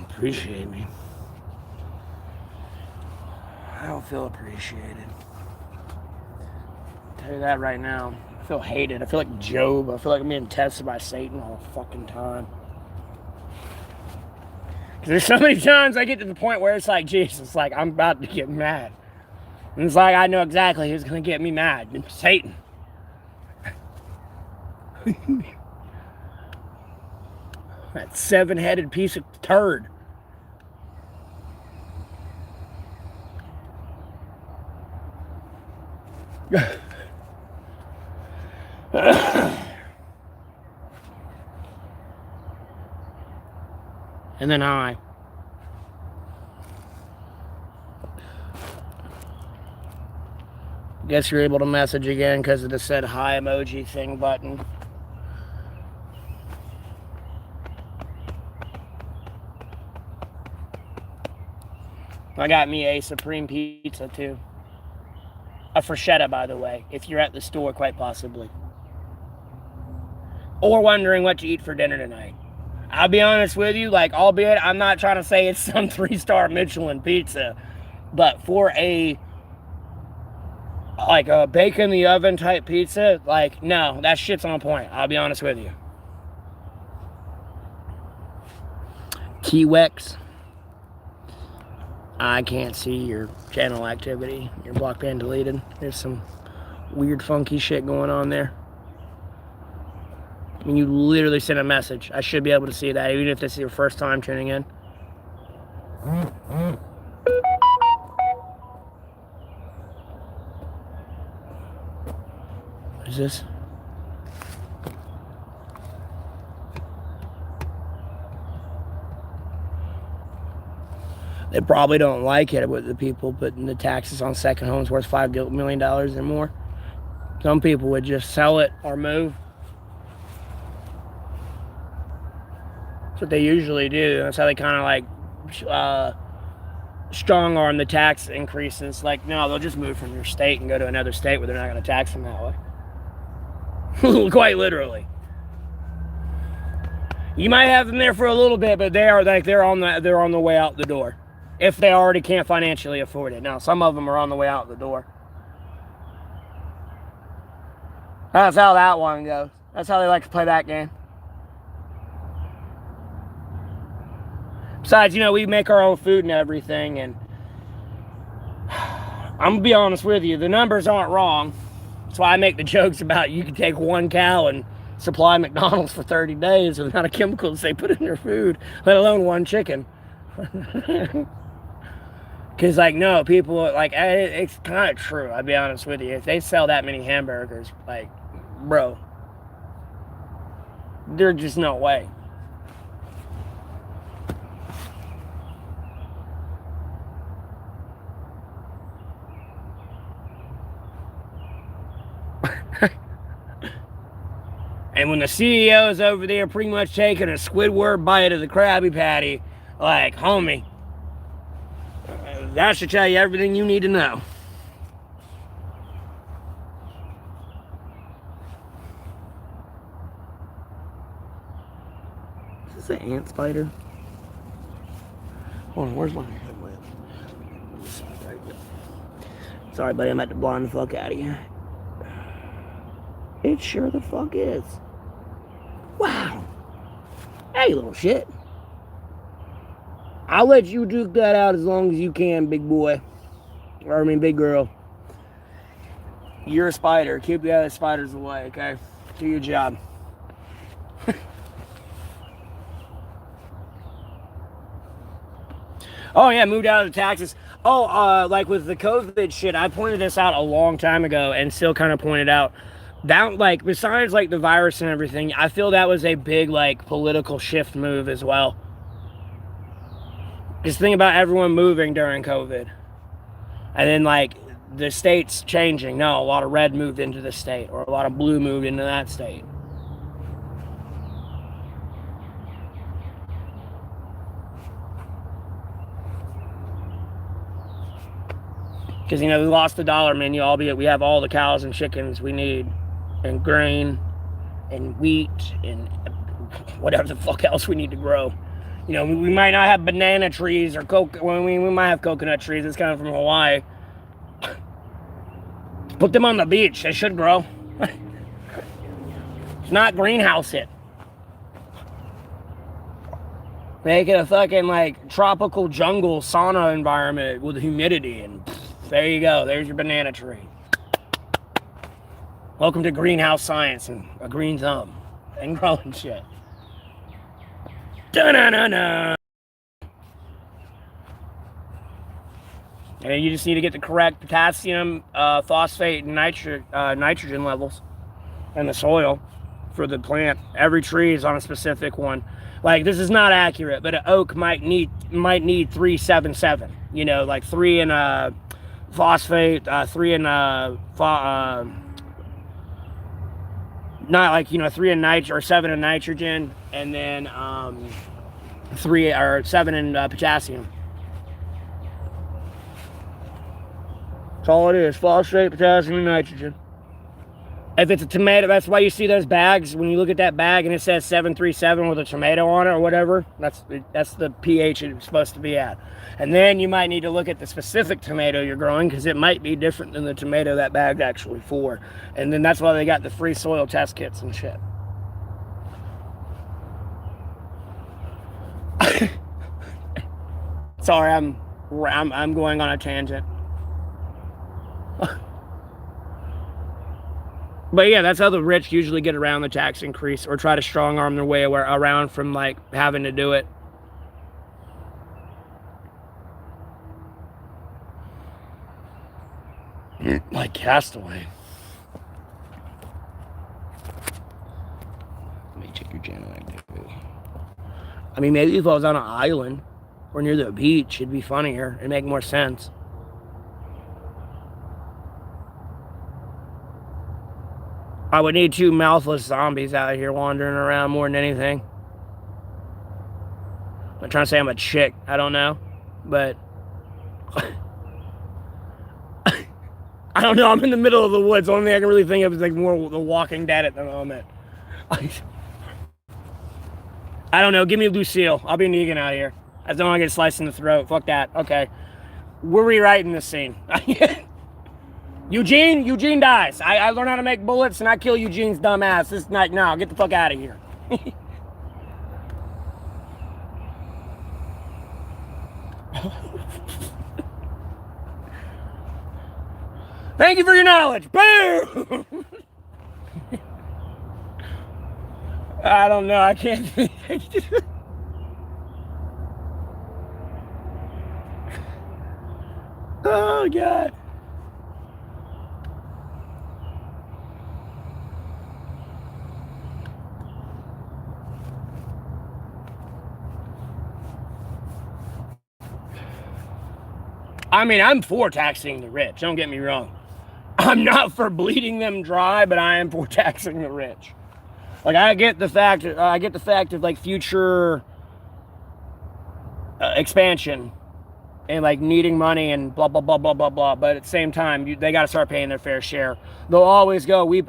Appreciate me. I don't feel appreciated. I'll tell you that right now. I feel hated. I feel like Job. I feel like I'm being tested by Satan all the fucking time. Because there's so many times I get to the point where it's like, Jesus, like, I'm about to get mad. And it's like, I know exactly who's going to get me mad. It's Satan. That 7-headed piece of turd. And then I guess you're able to message again because of the said hi emoji thing button. I got me a Supreme Pizza too. A Freschetta, by the way, if you're at the store, quite possibly. Or wondering what to eat for dinner tonight. I'll be honest with you, like, albeit I'm not trying to say it's some 3-star Michelin pizza, but for a bake in the oven type pizza, like, no, that shit's on point. I'll be honest with you. T-Wex. I can't see your channel activity. Your block band deleted. There's some weird funky shit going on there. I mean, you literally sent a message. I should be able to see that, even if this is your first time tuning in. What is this? They probably don't like it with the people putting the taxes on second homes worth $5 million or more. Some people would just sell it or move. That's what they usually do. That's how they kind of like strong arm the tax increases. Like, no, they'll just move from your state and go to another state where they're not going to tax them that way. Quite literally. You might have them there for a little bit, but they're on the way out the door. If they already can't financially afford it. Now, some of them are on the way out the door. That's how that one goes. That's how they like to play that game. Besides, you know, we make our own food and everything, and I'm going to be honest with you, the numbers aren't wrong. That's why I make the jokes about you can take one cow and supply McDonald's for 30 days with the amount of chemicals they put in their food, let alone one chicken. Because, like, no, people, like, it's kind of true, I'll be honest with you. If they sell that many hamburgers, like, bro, there's just no way. And when the CEO's over there pretty much taking a Squidward bite of the Krabby Patty, like, homie, that should tell you everything you need to know. Is this an ant spider? Hold on, where's my headlamp? Sorry, buddy, I'm about to blind the fuck out of you. It sure the fuck is. Wow. Hey, little shit. I'll let you duke that out as long as you can, big boy. Or, I mean, big girl. You're a spider. Keep the other spiders away, okay? Do your job. Oh, yeah, moved out of the taxes. Oh, like with the COVID shit, I pointed this out a long time ago and still kind of pointed out that, like, besides, like, the virus and everything, I feel that was a big, like, political shift move as well. Just think about everyone moving during COVID. And then, like, the states changing. No, a lot of red moved into the state, or a lot of blue moved into that state. Because, we lost the dollar menu, albeit we have all the cows and chickens we need, and grain, and wheat, and whatever the fuck else we need to grow. We might not have banana trees or we might have coconut trees. It's kind of from Hawaii. Put them on the beach. They should grow. It's not greenhouse it. Make it a fucking, tropical jungle sauna environment with humidity, and there you go. There's your banana tree. Welcome to greenhouse science and a green thumb and growing shit. Da-na-na-na. And you just need to get the correct potassium, phosphate, and nitrogen levels in the soil for the plant. Every tree is on a specific one. This is not accurate, but an oak might need 377. 3 in phosphate, 3 in not 3 in nitrogen or 7 in nitrogen, and then 3 or 7 in potassium. That's all it is: phosphate, potassium, and nitrogen. If it's a tomato, that's why you see those bags. When you look at that bag and it says 737 with a tomato on it or whatever, that's the pH it's supposed to be at. And then you might need to look at the specific tomato you're growing, because it might be different than the tomato that bag's actually for. And then that's why they got the free soil test kits and shit. Sorry, I'm going on a tangent. But yeah, that's how the rich usually get around the tax increase, or try to strong arm their way around from having to do it. Like Castaway. Let me check your channel activity. Maybe if I was on an island or near the beach, it'd be funnier. It'd make more sense. I would need 2 mouthless zombies out here wandering around more than anything. I'm not trying to say I'm a chick. I don't know. But I don't know. I'm in the middle of the woods. The only thing I can really think of is more The Walking Dead at the moment. I don't know. Give me Lucille. I'll be Negan out here. I don't want to get sliced in the throat. Fuck that. Okay. We're rewriting this scene. Eugene dies. I learn how to make bullets, and I kill Eugene's dumb ass this night. No, get the fuck out of here. Thank you for your knowledge. Boom! I don't know. I can't think. Oh, God. I'm for taxing the rich. Don't get me wrong. I'm not for bleeding them dry, but I am for taxing the rich. I get the fact of future expansion and like needing money and blah blah blah blah blah blah. But at the same time, they got to start paying their fair share. They'll always go, we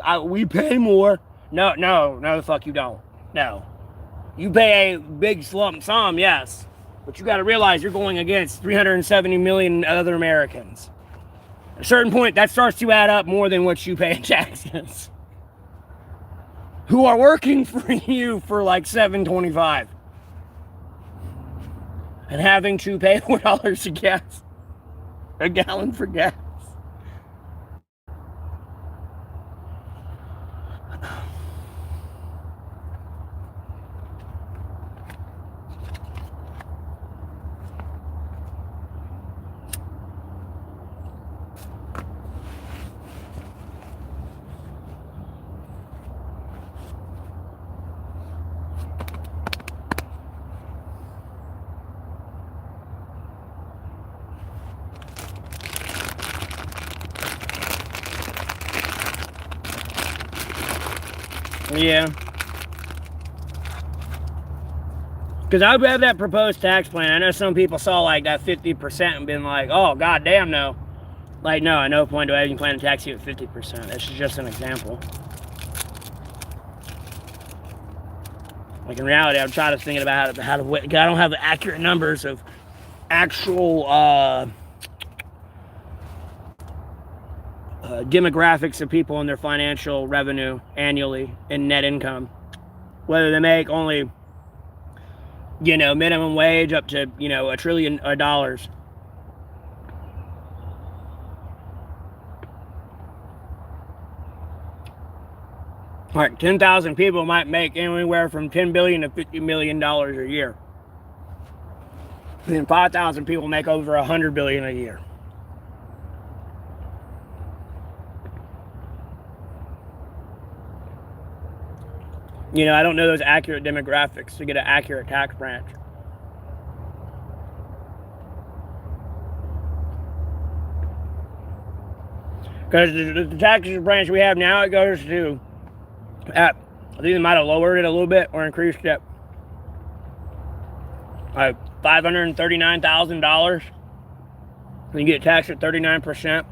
pay more. No, the fuck you don't. No, you pay a big lump sum, yes, but you got to realize you're going against 370 million other Americans. At a certain point, that starts to add up more than what you pay in taxes, who are working for you for like $7.25 and having to pay $4 a gallon for gas. Yeah. Because I've had that proposed tax plan. I know some people saw like that 50% and been like, oh, goddamn no. Like, no, at no point do I even plan to tax you at 50%. This is just an example. Like, in reality, I'm trying to think about how to I don't have the accurate numbers of actual demographics of people and their financial revenue annually in net income. Whether they make only, minimum wage up to, $1 trillion. Like 10,000 people might make anywhere from $10 billion to $50 million a year. And then 5,000 people make over $100 billion a year. I don't know those accurate demographics to get an accurate tax branch. Because the tax branch we have now, it goes to, I think they might have lowered it a little bit or increased it. $539,000. You get taxed at 39%.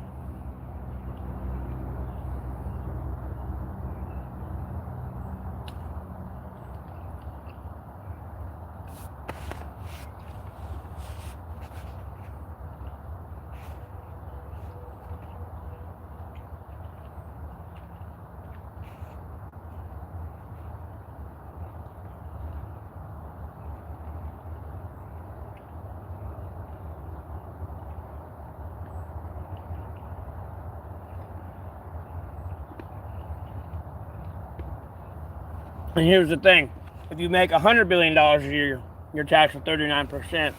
And here's the thing. If you make $100 billion a year, you're taxed at 39%.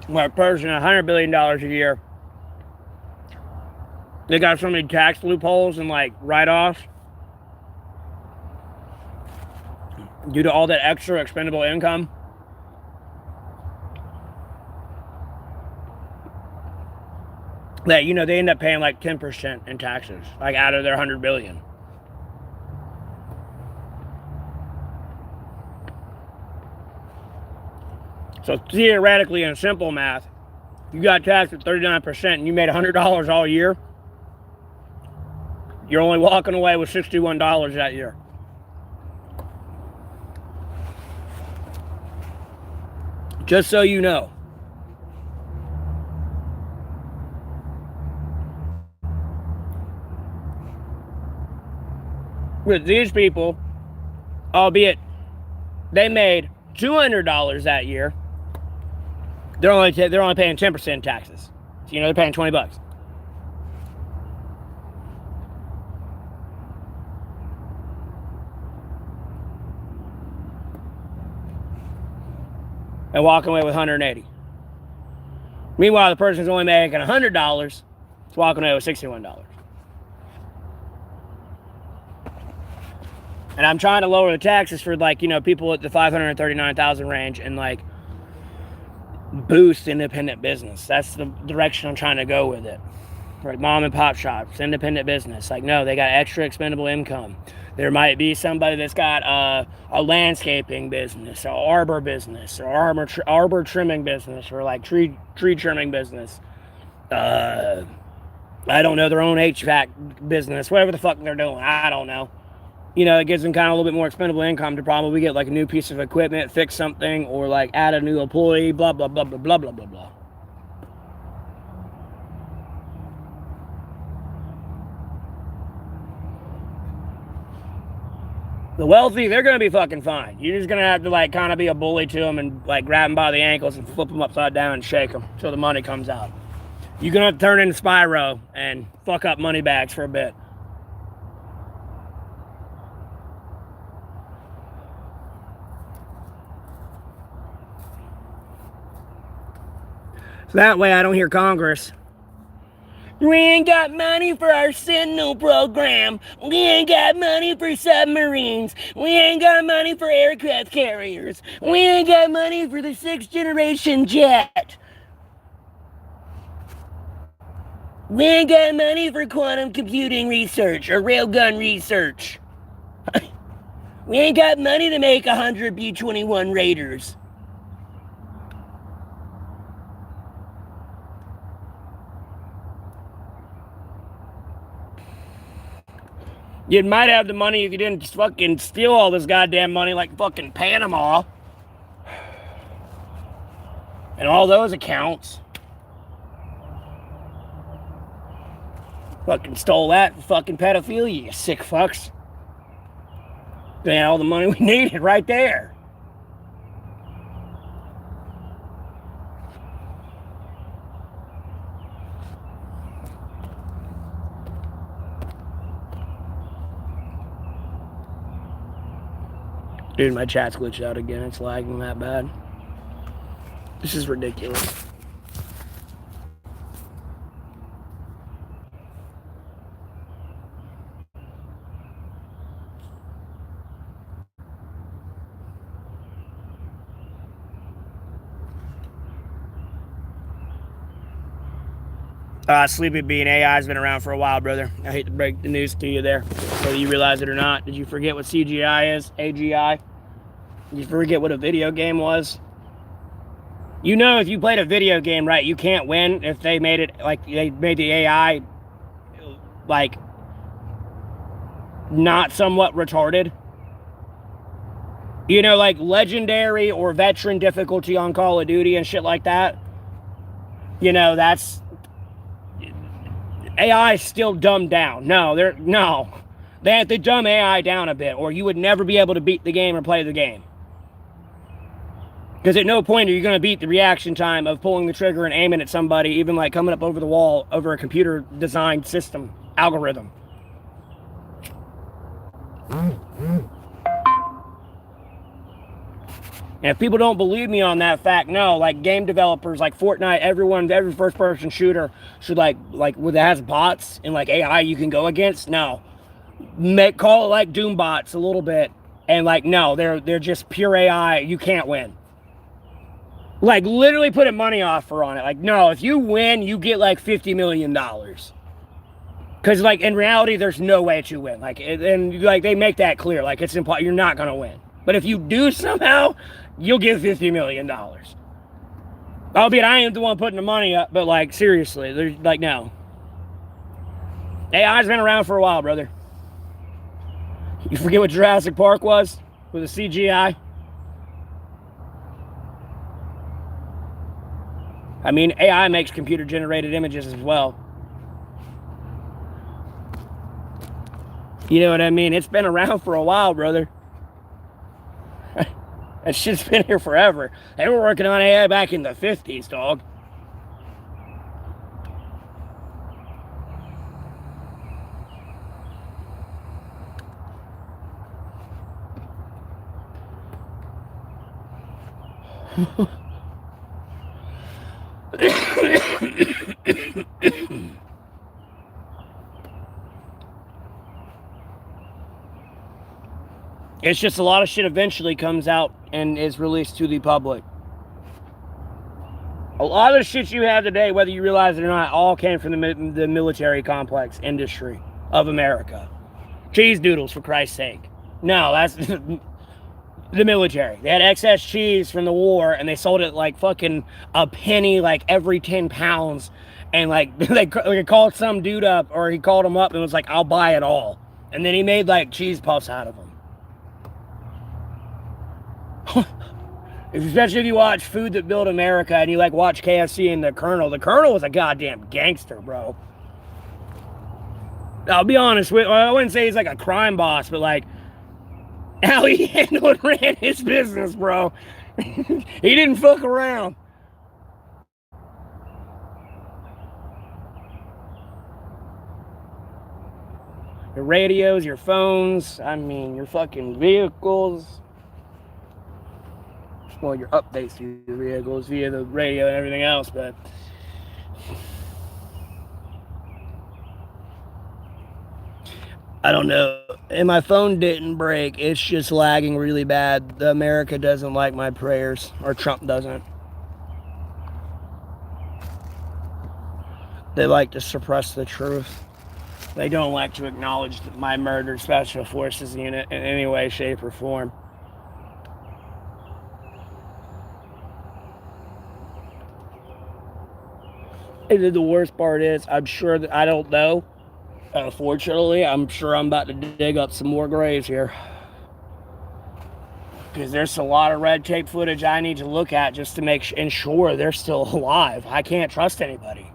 Where a person $100 billion a year, they got so many tax loopholes and like write-offs due to all that extra expendable income. That, they end up paying like 10% in taxes, like out of their $100 billion. So theoretically, in simple math, you got taxed at 39% and you made $100 all year, you're only walking away with $61 that year. Just so you know. With these people, albeit they made $200 that year, they're only paying 10% in taxes. So, they're paying $20. And walking away with $180. Meanwhile, the person's only making $100, is walking away with $61. And I'm trying to lower the taxes for people at the 539,000 range and boost independent business. That's the direction I'm trying to go with it. Right, mom and pop shops, independent business. No, they got extra expendable income. There might be somebody that's got a landscaping business, or arbor business, or arbor trimming business, or tree trimming business. I don't know, their own HVAC business, whatever the fuck they're doing. I don't know. It gives them kind of a little bit more expendable income to probably get a new piece of equipment, fix something, or add a new employee, blah, blah, blah, blah, blah, blah, blah, blah. The wealthy, they're going to be fucking fine. You're just going to have to kind of be a bully to them and grab them by the ankles and flip them upside down and shake them until the money comes out. You're going to have to turn into Spyro and fuck up money bags for a bit. That way I don't hear Congress. We ain't got money for our Sentinel program. We ain't got money for submarines. We ain't got money for aircraft carriers. We ain't got money for the 6th generation jet. We ain't got money for quantum computing research or railgun research. We ain't got money to make 100 B-21 Raiders. You might have the money if you didn't just fucking steal all this goddamn money like fucking Panama. And all those accounts. Fucking stole that for fucking pedophilia, you sick fucks. They had all the money we needed right there. Dude, my chat's glitched out again. It's lagging that bad. This is ridiculous. Sleepy Bean, AI's been around for a while, brother. I hate to break the news to you there, whether you realize it or not. Did you forget what CGI is? AGI? Did you forget what a video game was? You know, if you played a video game right, you can't win if they made it, like, they made the AI, like, not somewhat retarded. You know, like, legendary or veteran difficulty on Call of Duty and shit like that. You know, that's... AI is still dumbed down. No. They have to dumb AI down a bit, or you would never be able to beat the game or play the game. Because at no point are you going to beat the reaction time of pulling the trigger and aiming at somebody, even like coming up over the wall over a computer designed system, algorithm. And if people don't believe me on that fact, no, like game developers, like Fortnite, every first person shooter should like that has bots and like AI you can go against. No, call it like Doom bots a little bit, and like no, they're just pure AI. You can't win. Like literally put a money offer on it. Like no, if you win, you get like $50 million. Because like in reality, there's no way to win. Like and like they make that clear. Like it's impossible. You're not gonna win. But if you do somehow, you'll get $50 million. Albeit I ain't the one putting the money up, but like seriously, there's like no. AI's been around for a while, brother. You forget what Jurassic Park was with a CGI? I mean, AI makes computer-generated images as well. You know what I mean? It's been around for a while, brother. That shit's been here forever. They were working on AI back in the 50s, dog. It's just a lot of shit eventually comes out and is released to the public. A lot of the shit you have today, whether you realize it or not, all came from the military complex industry of America. Cheese doodles, for Christ's sake. No, that's the military. They had excess cheese from the war, and they sold it like fucking a penny, like every 10 pounds. And like they called some dude up, or he called him up and was like, "I'll buy it all." And then he made like cheese puffs out of them. Especially if you watch Food That Built America and you like watch KFC and the Colonel. The Colonel was a goddamn gangster, bro. I'll be honest with you, I wouldn't say he's like a crime boss, but like how he handled and ran his business, bro. He didn't fuck around. Your radios, your phones, I mean, your fucking vehicles. Well, your updates to your vehicles via the radio and everything else, but I don't know. And my phone didn't break. It's just lagging really bad. America doesn't like my prayers, or Trump doesn't. They like to suppress the truth. They don't like to acknowledge my murdered special forces unit in any way, shape, or form. And then the worst part is, I'm sure that I don't know, Unfortunately, I'm sure I'm about to dig up some more graves here. Because there's a lot of red tape footage I need to look at just to make ensure they're still alive. I can't trust anybody.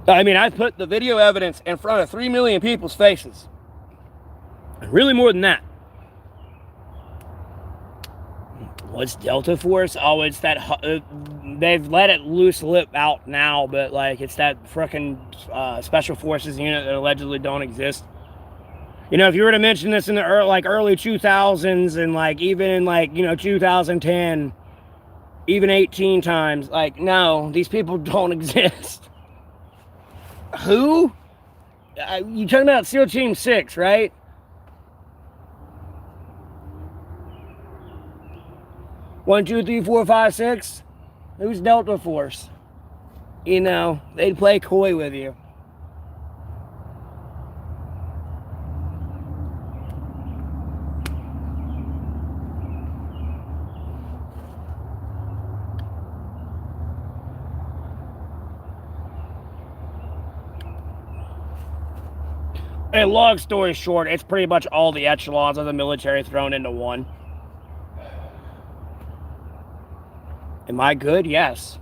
I mean, I put the video evidence in front of 3 million people's faces. Really more than that. What's Delta Force? Oh, it's that... they've let it loose lip out now, but, like, it's that frickin' Special Forces unit that allegedly don't exist. You know, if you were to mention this in the early 2000s and, like, even in, like, 2010, even 18 times, like, no, these people don't exist. Who? You talking about SEAL Team 6, right? One, two, three, four, five, six. Who's Delta Force? You know, they'd play coy with you. And long story short, it's pretty much all the echelons of the military thrown into one. Am I good? Yes.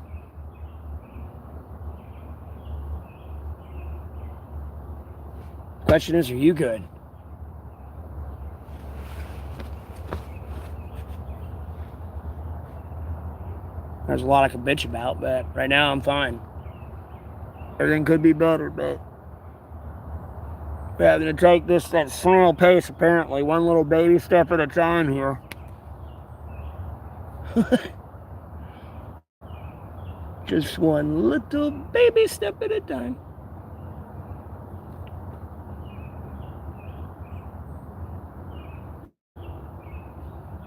Question is, are you good? There's a lot I could bitch about, but right now I'm fine. Everything could be better, but we're having to take this at snail pace, apparently. One little baby step at a time here. Just one little baby step at a time.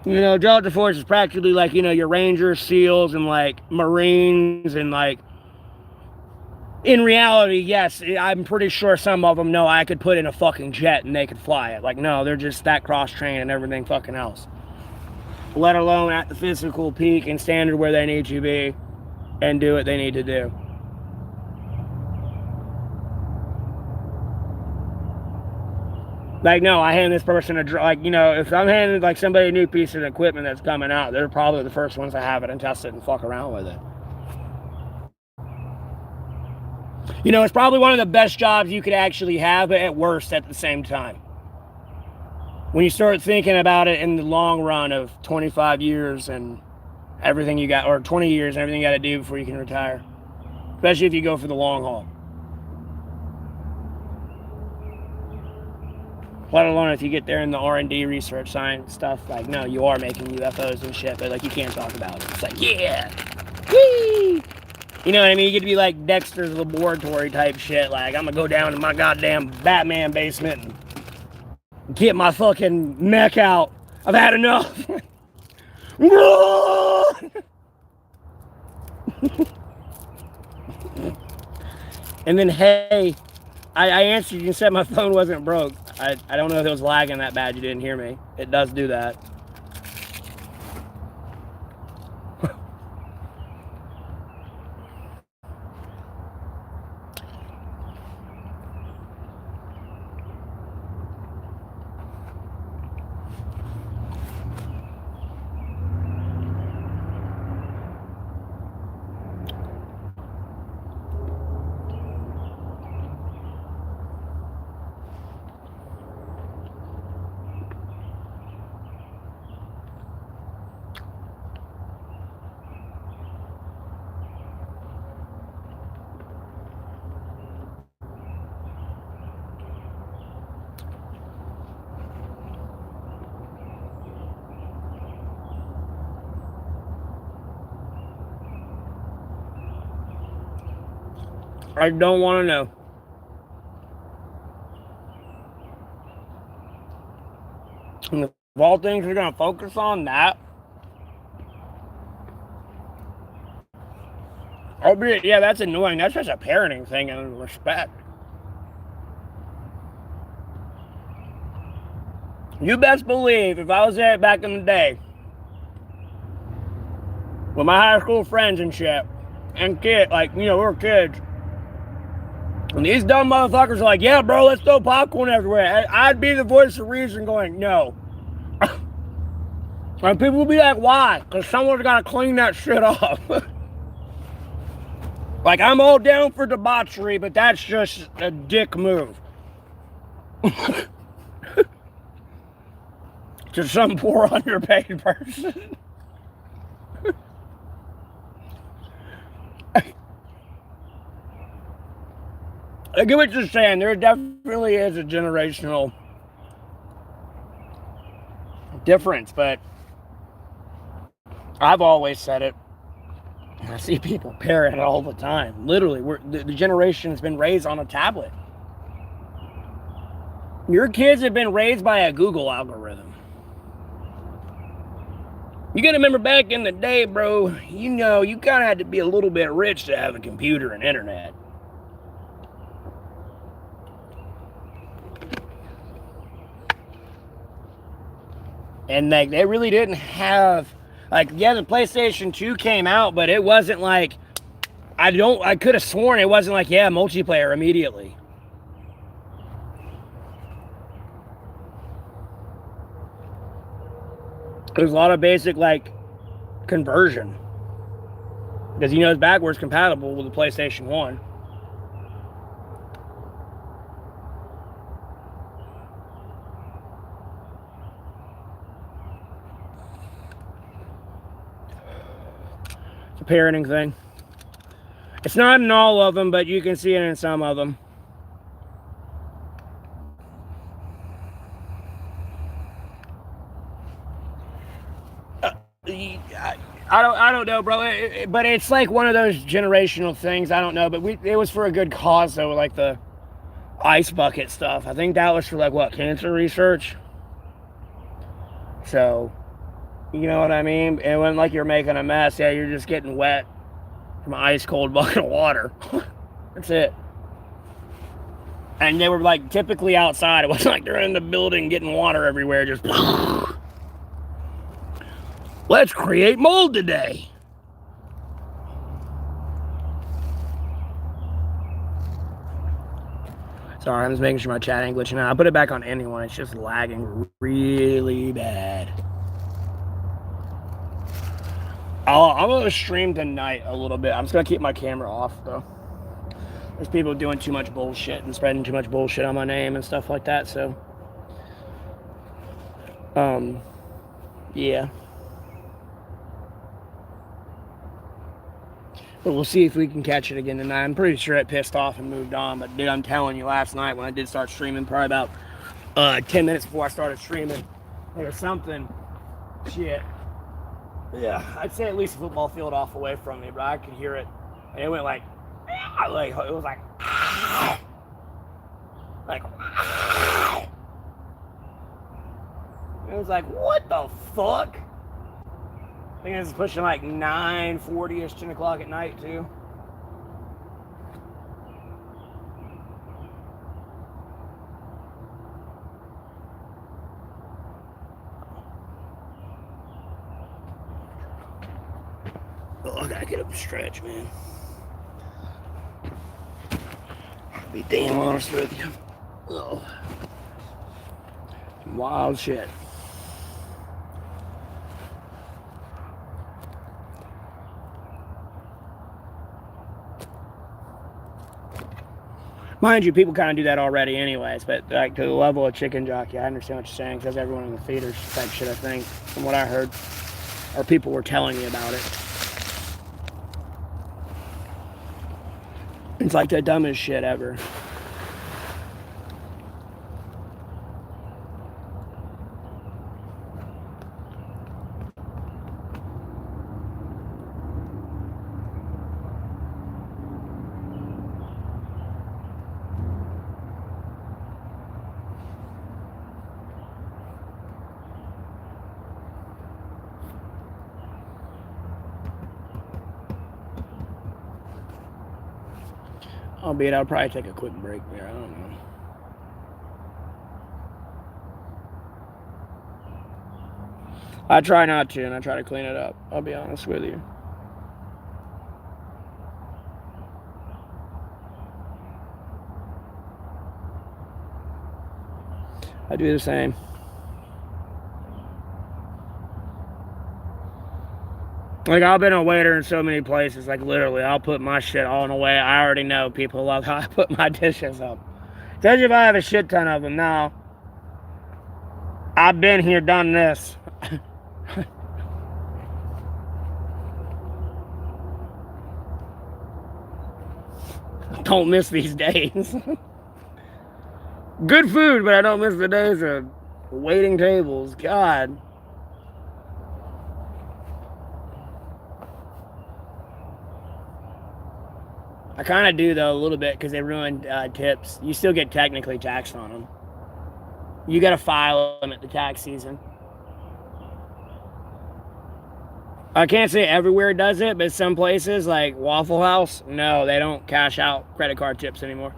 You know, Delta Force is practically like, your Rangers, SEALs, and, like, Marines, and, like, in reality, yes, I'm pretty sure some of them know I could put in a fucking jet and they could fly it. Like, no, they're just that cross-trained and everything fucking else. Let alone at the physical peak and standard where they need to be and do what they need to do. Like, no, I hand this person if I'm handing, like, somebody a new piece of equipment that's coming out, they're probably the first ones to have it and test it and fuck around with it. It's probably one of the best jobs you could actually have, but at worst at the same time. When you start thinking about it in the long run of 25 years and everything you got, or 20 years and everything you got to do before you can retire. Especially if you go for the long haul. Let alone if you get there in the R&D research science stuff, like, no, you are making UFOs and shit, but, like, you can't talk about it. It's like, yeah, whee! You know what I mean? You get to be like Dexter's Laboratory type shit. Like, I'm gonna go down to my goddamn Batman basement and get my fucking mech out. I've had enough. And then, hey, I answered you and said my phone wasn't broke. I don't know if it was lagging that bad you didn't hear me. It does do that. I don't want to know. And if all things are going to focus on that, albeit, yeah, that's annoying. That's just a parenting thing and respect. You best believe if I was there back in the day with my high school friends and shit, and we were kids, And these dumb motherfuckers are like, yeah, bro, let's throw popcorn everywhere. I'd be the voice of reason going, no. And people will be like, why? Because someone's got to clean that shit up. Like, I'm all down for debauchery, but that's just a dick move. To some poor underpaid person. I get what you're saying. There definitely is a generational difference, but I've always said it. I see people parrot it all the time. Literally, the generation has been raised on a tablet. Your kids have been raised by a Google algorithm. You gotta remember back in the day, bro, you know, you kind of had to be a little bit rich to have a computer and internet. And like, they really didn't have, like, yeah, the PlayStation 2 came out, but it wasn't like, I could have sworn it wasn't like, yeah, multiplayer immediately. There's a lot of basic, like, conversion. Because, you know, it's backwards compatible with the PlayStation 1. It's a parenting thing. It's not in all of them, but you can see it in some of them. I don't know, bro. But it's like one of those generational things. I don't know, but it was for a good cause, though. Like the ice bucket stuff. I think that was for like what, cancer research. So, you know what I mean? It wasn't like you're making a mess. Yeah, you're just getting wet from an ice cold bucket of water. That's it. And they were like typically outside. It wasn't like they're in the building getting water everywhere. Just let's create mold today. Sorry, I'm just making sure my chat ain't glitching out. I put it back on anyone. It's just lagging really bad. I'm going to stream tonight a little bit. I'm just going to keep my camera off, though. There's people doing too much bullshit and spreading too much bullshit on my name and stuff like that, so. Yeah. But we'll see if we can catch it again tonight. I'm pretty sure it pissed off and moved on. But, dude, I'm telling you, last night when I did start streaming, probably about 10 minutes before I started streaming, there was something, shit. Yeah, I'd say at least a football field off away from me, but I could hear it. And it went like it was like, it was like, what the fuck? I think it was pushing like 9:40ish, 10 o'clock at night, too. Oh, I gotta get up and stretch, man. To be damn honest with you. Oh. Wild shit. Mind you, people kind of do that already anyways, but like to the level of chicken jockey, I understand what you're saying, because everyone in the theaters type shit, I think, from what I heard, or people were telling me about it. It's like the dumbest shit ever. Albeit I'll probably take a quick break there, I don't know. I try not to, and I try to clean it up, I'll be honest with you. I do the same. Like, I've been a waiter in so many places, like, literally, I'll put my shit all in a way. I already know people love how I put my dishes up. Especially if I have a shit ton of them. Now, I've been here, done this. Don't miss these days. Good food, but I don't miss the days of waiting tables. God. I kind of do, though, a little bit, because they ruined tips. You still get technically taxed on them. You got to file them at the tax season. I can't say everywhere does it, but some places, like Waffle House, no, they don't cash out credit card tips anymore.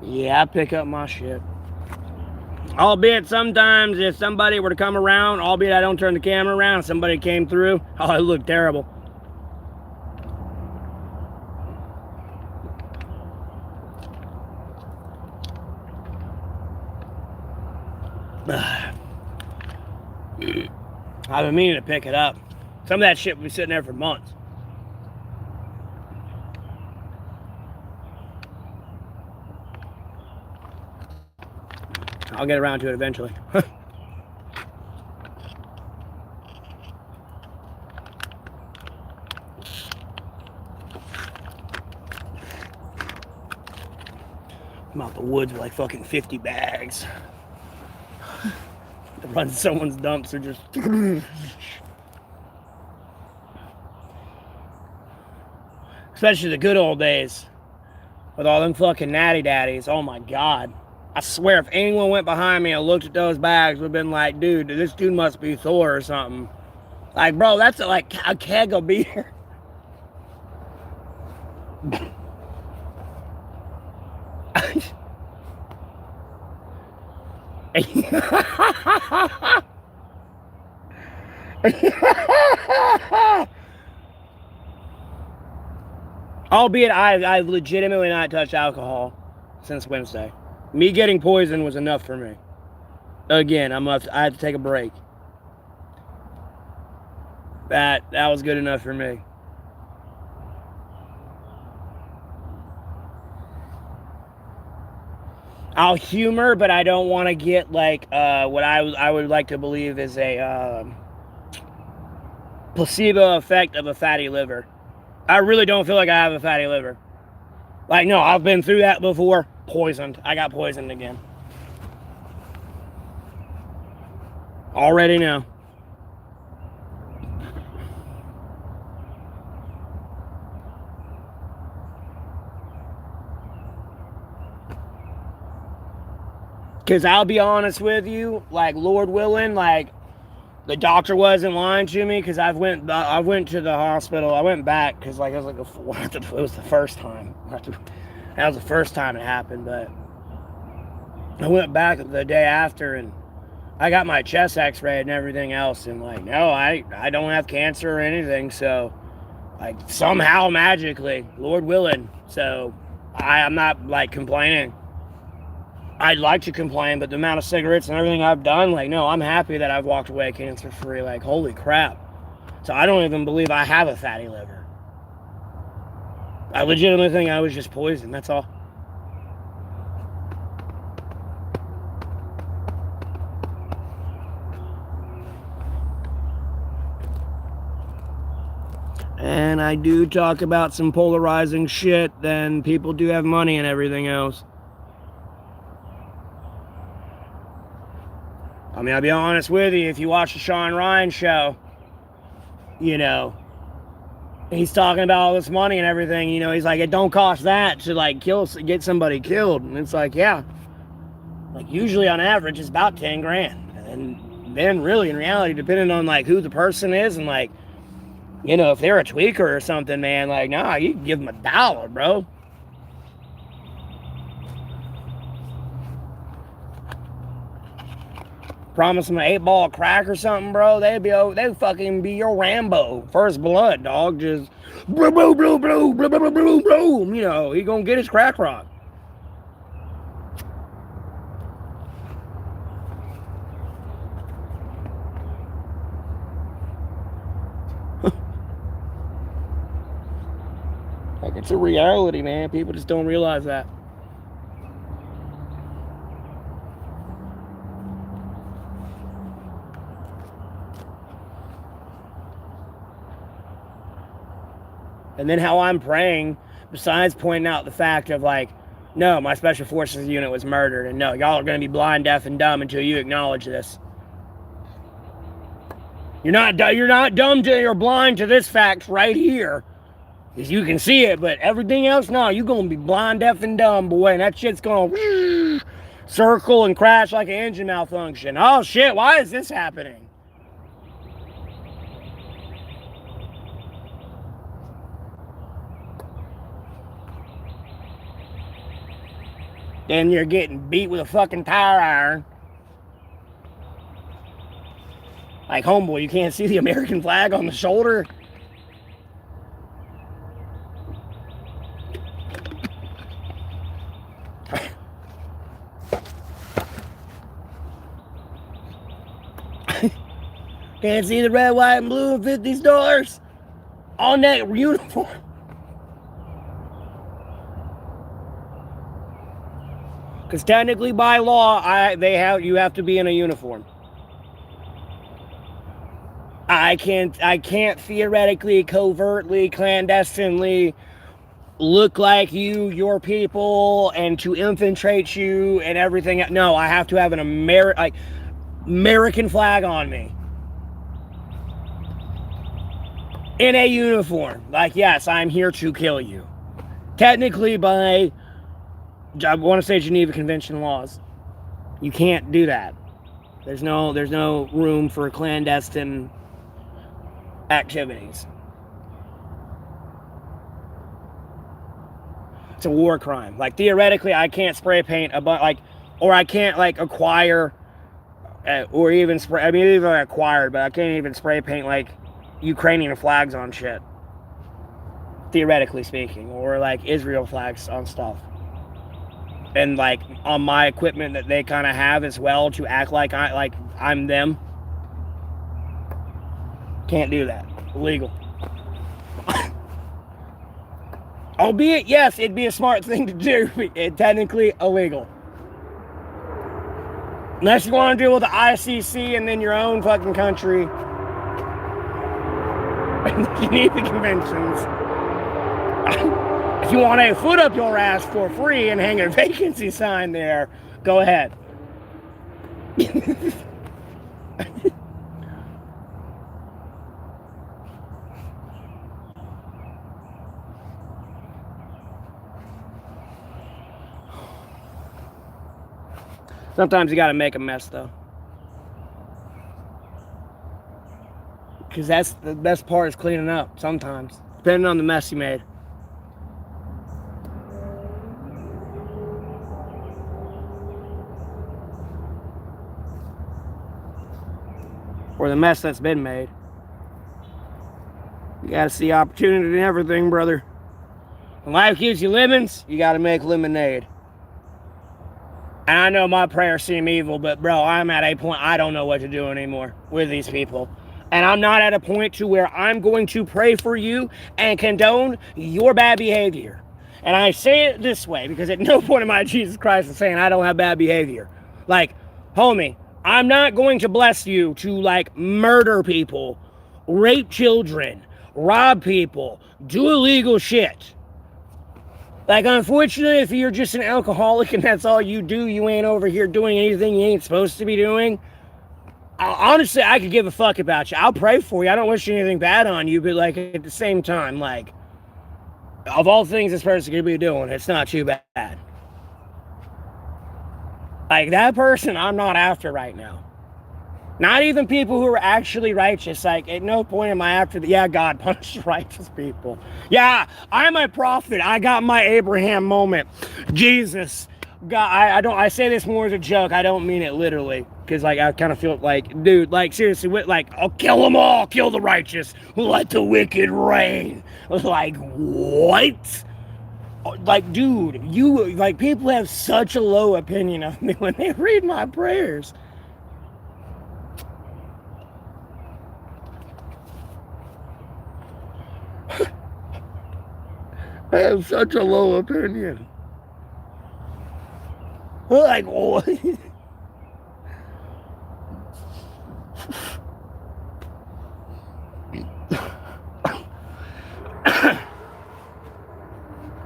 Yeah, I pick up my shit. Albeit sometimes if somebody were to come around, albeit I don't turn the camera around, somebody came through, oh, it looked terrible. I've been meaning to pick it up. Some of that shit will be sitting there for months. I'll get around to it eventually. I'm out the woods with like fucking 50 bags. To run someone's dumps or just... Especially the good old days. With all them fucking natty daddies. Oh my God. I swear, if anyone went behind me and looked at those bags, would have been like, dude, this dude must be Thor or something. Like, bro, that's like a keg of beer. Albeit, I've legitimately not touched alcohol since Wednesday. Me getting poisoned was enough for me. Again, I have to take a break. That was good enough for me. I'll humor, but I don't want to get like what I would like to believe is a placebo effect of a fatty liver. I really don't feel like I have a fatty liver. Like, no, I've been through that before. Poisoned. I got poisoned again. Already know. Because I'll be honest with you, like, Lord willing, like, the doctor wasn't lying to me, because I went to the hospital. I went back because like it was the first time. That was the first time it happened, but I went back the day after and I got my chest x-rayed and everything else, and like, no, I don't have cancer or anything, so like somehow magically, Lord willing, so I'm not like complaining. I'd like to complain, but the amount of cigarettes and everything I've done, like, no, I'm happy that I've walked away cancer-free. Like, holy crap. So I don't even believe I have a fatty liver. I legitimately think I was just poisoned, that's all. And I do talk about some polarizing shit, then people do have money and everything else. I mean, I'll be honest with you, if you watch the Sean Ryan show, you know, he's talking about all this money and everything, you know, he's like, it don't cost that to, like, get somebody killed. And it's like, yeah. Like, usually on average, it's about 10 grand. And then really, in reality, depending on, like, who the person is and, like, you know, if they're a tweaker or something, man, like, nah, you can give them $1, bro. Promise them an 8-ball of crack or something, bro. They'd fucking be your Rambo. First blood, dog. Just boom, boom, boom, boom, boom, boom, boom, boom. You know, he gonna get his crack rock. Like, it's a reality, man. People just don't realize that. And then how I'm praying, besides pointing out the fact of, like, no, my special forces unit was murdered, and no, y'all are going to be blind, deaf, and dumb until you acknowledge this. You're not dumb till you're blind to this fact right here. Because you can see it, but everything else, no, you're going to be blind, deaf, and dumb, boy, and that shit's going to circle and crash like an engine malfunction. Oh, shit, why is this happening? Then you're getting beat with a fucking tire iron. Like, homeboy, you can't see the American flag on the shoulder? Can't see the red, white, and blue and 50 stars on that uniform. Because technically, by law, you have to be in a uniform. I can't theoretically, covertly, clandestinely look like your people, and to infiltrate you and everything. No, I have to have an American flag on me. In a uniform. Like, yes, I'm here to kill you. Technically, by, I want to say, Geneva Convention laws, you can't do that. There's no room for clandestine activities. It's a war crime. Like, theoretically, I can't spray paint or I can't, like, acquire, or even spray, I mean, even acquired, but I can't even spray paint, like, Ukrainian flags on shit. Theoretically speaking. Or, like, Israel flags on stuff. And, like, on my equipment that they kind of have as well, to act like I'm them. Can't do that. Illegal. Albeit, yes, it'd be a smart thing to do. It's technically illegal. Unless you want to deal with the ICC and then your own fucking country. You need the conventions. If you want a foot up your ass for free and hang a vacancy sign there, go ahead. Sometimes you gotta make a mess, though. Because that's the best part, is cleaning up, sometimes. Depending on the mess you made. Or the mess that's been made. You gotta see opportunity in everything, brother. When life gives you lemons, you gotta make lemonade. And I know my prayers seem evil, but bro, I'm at a point I don't know what to do anymore with these people. And I'm not at a point to where I'm going to pray for you and condone your bad behavior. And I say it this way, because at no point am I Jesus Christ is saying I don't have bad behavior. Like, homie, I'm not going to bless you to, like, murder people, rape children, rob people, do illegal shit. Like, unfortunately, if you're just an alcoholic and that's all you do, you ain't over here doing anything you ain't supposed to be doing, honestly, I could give a fuck about you. I'll pray for you. I don't wish anything bad on you, but like at the same time, like of all things this person could be doing, it's not too bad. Like that person, I'm not after right now. Not even people who are actually righteous. Like, at no point am I after yeah, God punished righteous people. Yeah, I'm a prophet. I got my Abraham moment. Jesus, God, I say this more as a joke. I don't mean it literally. Because, like, I kind of feel like, dude, like, seriously, like, I'll kill them all. Kill the righteous. Let the wicked reign. Like, what? Like, dude, like, people have such a low opinion of me when they read my prayers. I have such a low opinion. Like, what?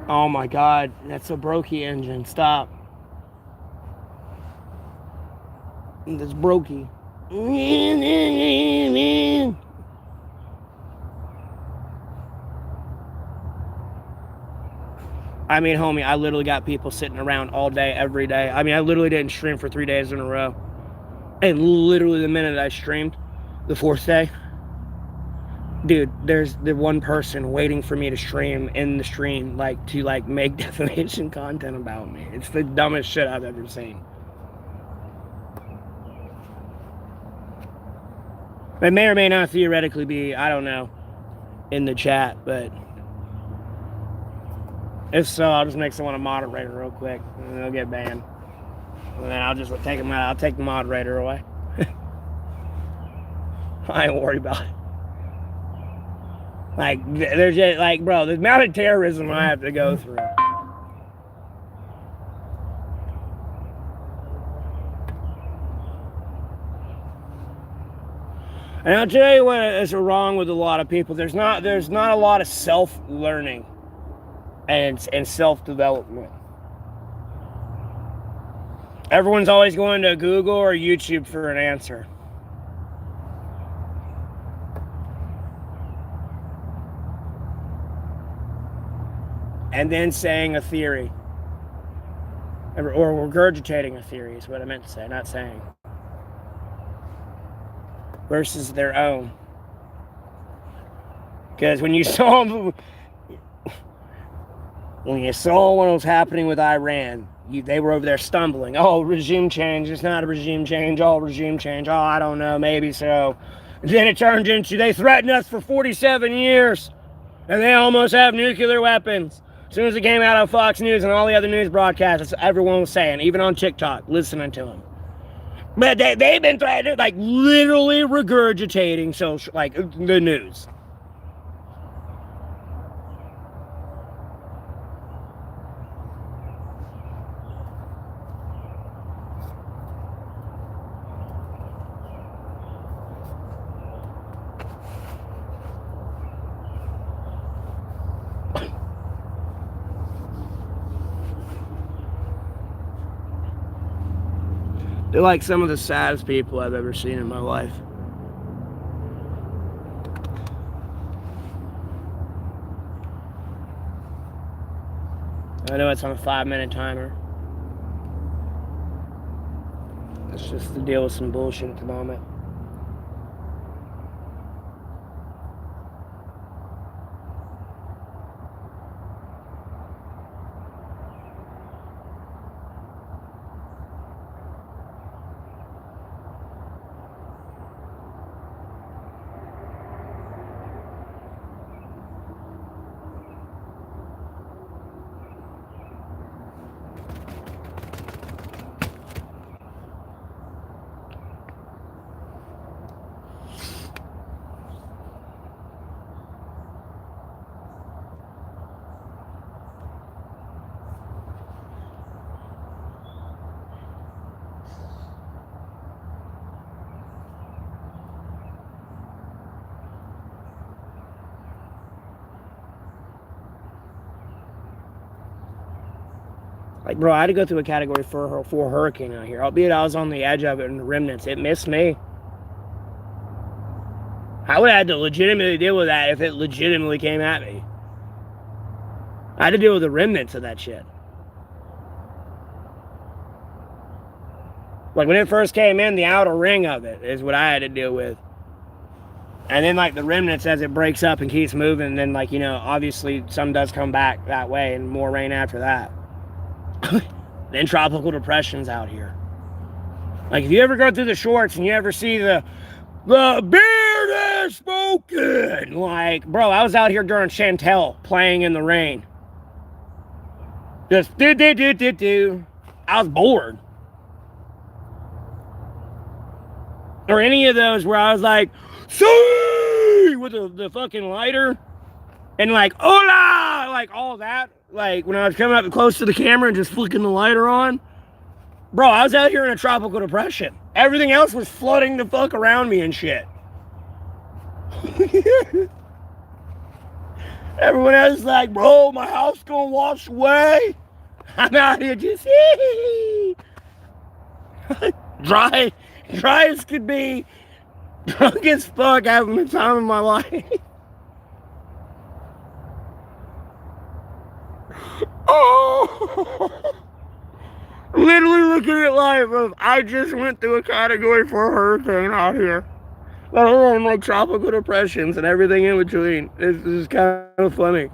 Oh my God, that's a brokey engine. Stop. That's brokey. I mean, homie, I literally got people sitting around all day, every day. I mean, I literally didn't stream for 3 days in a row. And literally the minute I streamed, the 4th day, dude, there's the one person waiting for me to stream in the stream, like, to, like, make defamation content about me. It's the dumbest shit I've ever seen. It may or may not theoretically be, I don't know, in the chat, but if so, I'll just make someone a moderator real quick, and they'll get banned. And then I'll just take them out. I'll take the moderator away. I ain't worried about it. Like, there's just, like, bro, the amount of terrorism I have to go through. And I'll tell you what is wrong with a lot of people. There's not a lot of self-learning and self-development. Everyone's always going to Google or YouTube for an answer. And then saying a theory. Or regurgitating a theory is what I meant to say, not saying. Versus their own. Because when you saw what was happening with Iran, they were over there stumbling. Oh, regime change. It's not a regime change. Oh, regime change. Oh, I don't know. Maybe so. And then it turned into they threatened us for 47 years. And they almost have nuclear weapons. As soon as it came out on Fox News and all the other news broadcasts, everyone was saying, even on TikTok, listening to them. But they've been threatening, like, literally regurgitating social, like, the news. They're like some of the saddest people I've ever seen in my life. I know it's on a 5-minute timer. It's just to deal with some bullshit at the moment. Like, bro, I had to go through a category 4 hurricane out here. Albeit I was on the edge of it in the remnants. It missed me. I would have had to legitimately deal with that if it legitimately came at me. I had to deal with the remnants of that shit. Like when it first came in, the outer ring of it is what I had to deal with. And then like the remnants as it breaks up and keeps moving, and then like, you know, obviously some does come back that way and more rain after that. Then tropical depression's out here. Like if you ever go through the shorts and you ever see the beard is smoking, like, bro, I was out here during Chantel playing in the rain. Just do. I was bored. Or any of those where I was like, see, with the fucking lighter, and like, hola, like all that. Like when I was coming up close to the camera and just flicking the lighter on. Bro, I was out here in a tropical depression. Everything else was flooding the fuck around me and shit. Everyone else is like, bro, my house gonna wash away. I'm out here just dry as could be, drunk as fuck, having the time of my life. Oh, literally looking at life of I just went through a category 4 hurricane out here. Let alone like tropical depressions and everything in between. This is kind of funny.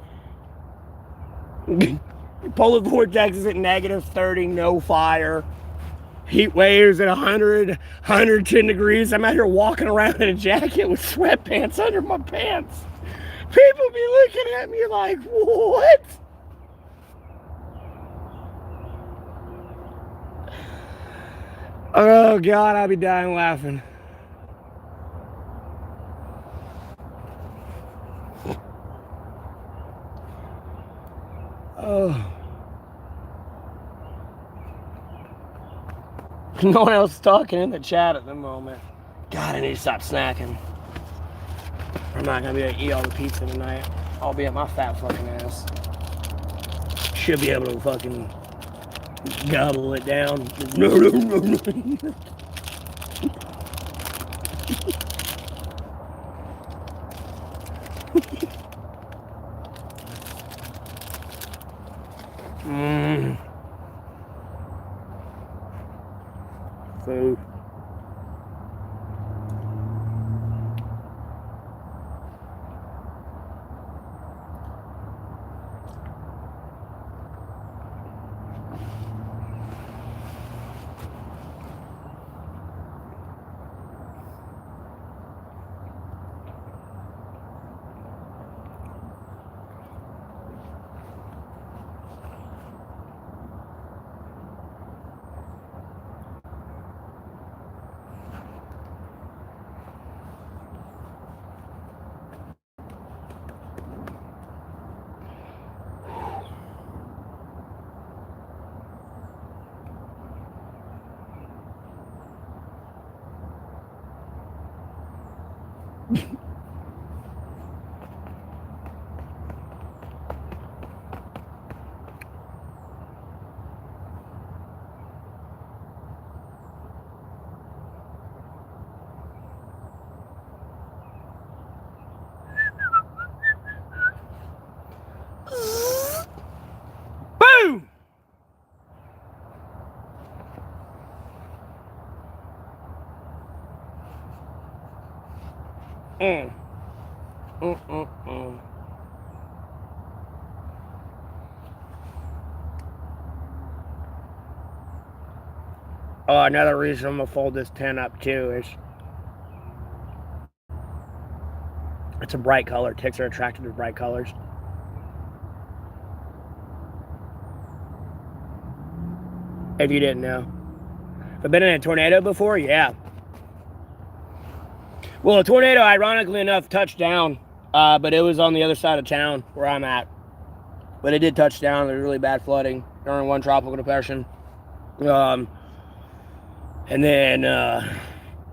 Polar vortex is at -30, no fire. Heat waves at 100, 110 degrees. I'm out here walking around in a jacket with sweatpants under my pants. People be looking at me like, what? Oh God, I'll be dying laughing. Oh. No one else talking in the chat at the moment. God, I need to stop snacking. I'm not gonna be able to eat all the pizza tonight. I'll be at my fat fucking ass. Should be able to fucking gobble it down. No. Food. Boom! Oh, another reason I'm gonna fold this tent up too is it's a bright color. Ticks are attracted to bright colors. If you didn't know. I've been in a tornado before? Yeah. Well, a tornado, ironically enough, touched down, but it was on the other side of town where I'm at. But it did touch down. There was really bad flooding during one tropical depression. And then,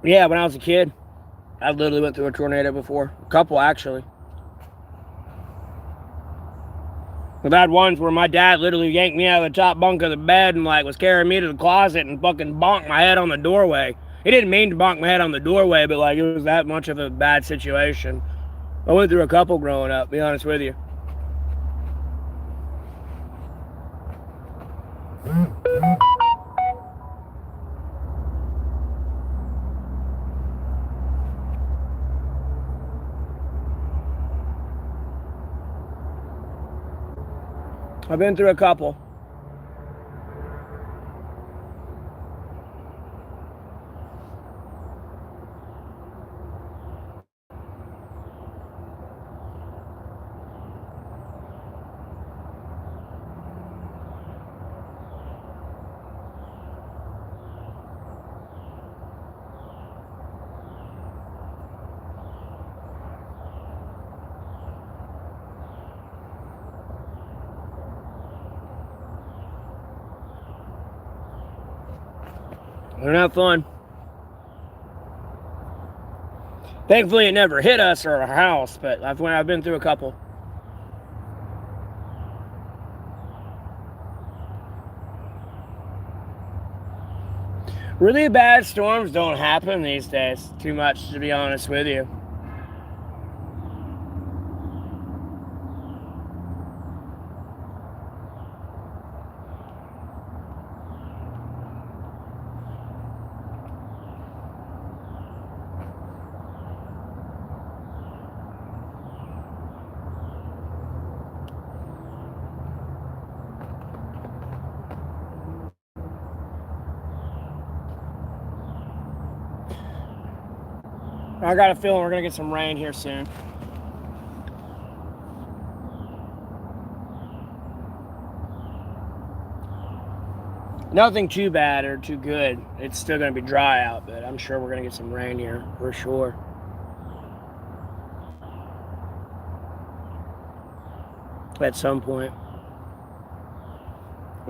yeah, when I was a kid, I literally went through a tornado before. A couple, actually. I've had ones where my dad literally yanked me out of the top bunk of the bed and like was carrying me to the closet and fucking bonked my head on the doorway. He didn't mean to bonk my head on the doorway, but like it was that much of a bad situation. I went through a couple growing up, to be honest with you. I've been through a couple. They're not fun. Thankfully, it never hit us or our house, but I've been through a couple. Really bad storms don't happen these days too much, to be honest with you. I got a feeling we're going to get some rain here soon. Nothing too bad or too good. It's still going to be dry out, but I'm sure we're going to get some rain here for sure. At some point.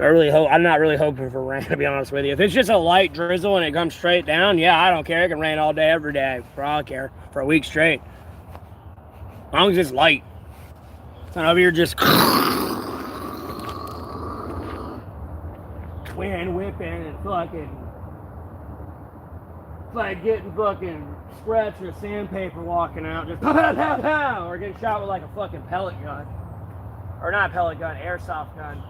I'm not really hoping for rain, to be honest with you. If it's just a light drizzle and it comes straight down, yeah, I don't care. It can rain all day, every day. For all I care. For a week straight. As long as it's light. It's not over here just wind whipping and fucking. It's like getting fucking scratched with sandpaper walking out. Just pow, pow, pow, pow. Or getting shot with like a fucking pellet gun. Or not a pellet gun, airsoft gun.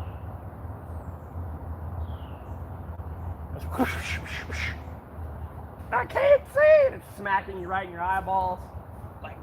I can't see it. It's smacking you right in your eyeballs. Like.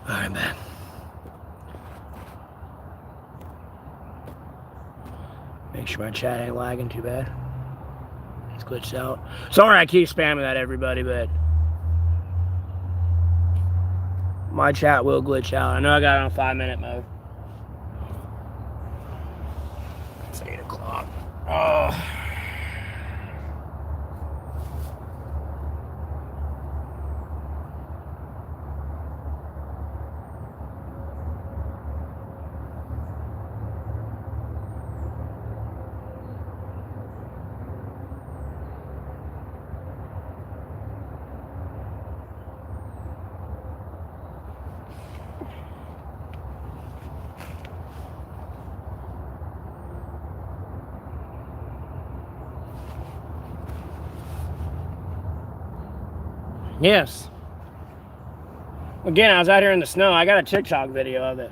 Alright, man. Make sure my chat ain't lagging too bad. It's glitched out. Sorry I keep spamming that, everybody, but my chat will glitch out. I know I got it on 5-minute mode. It's 8 o'clock. Oh. Yes. Again, I was out here in the snow. I got a TikTok video of it.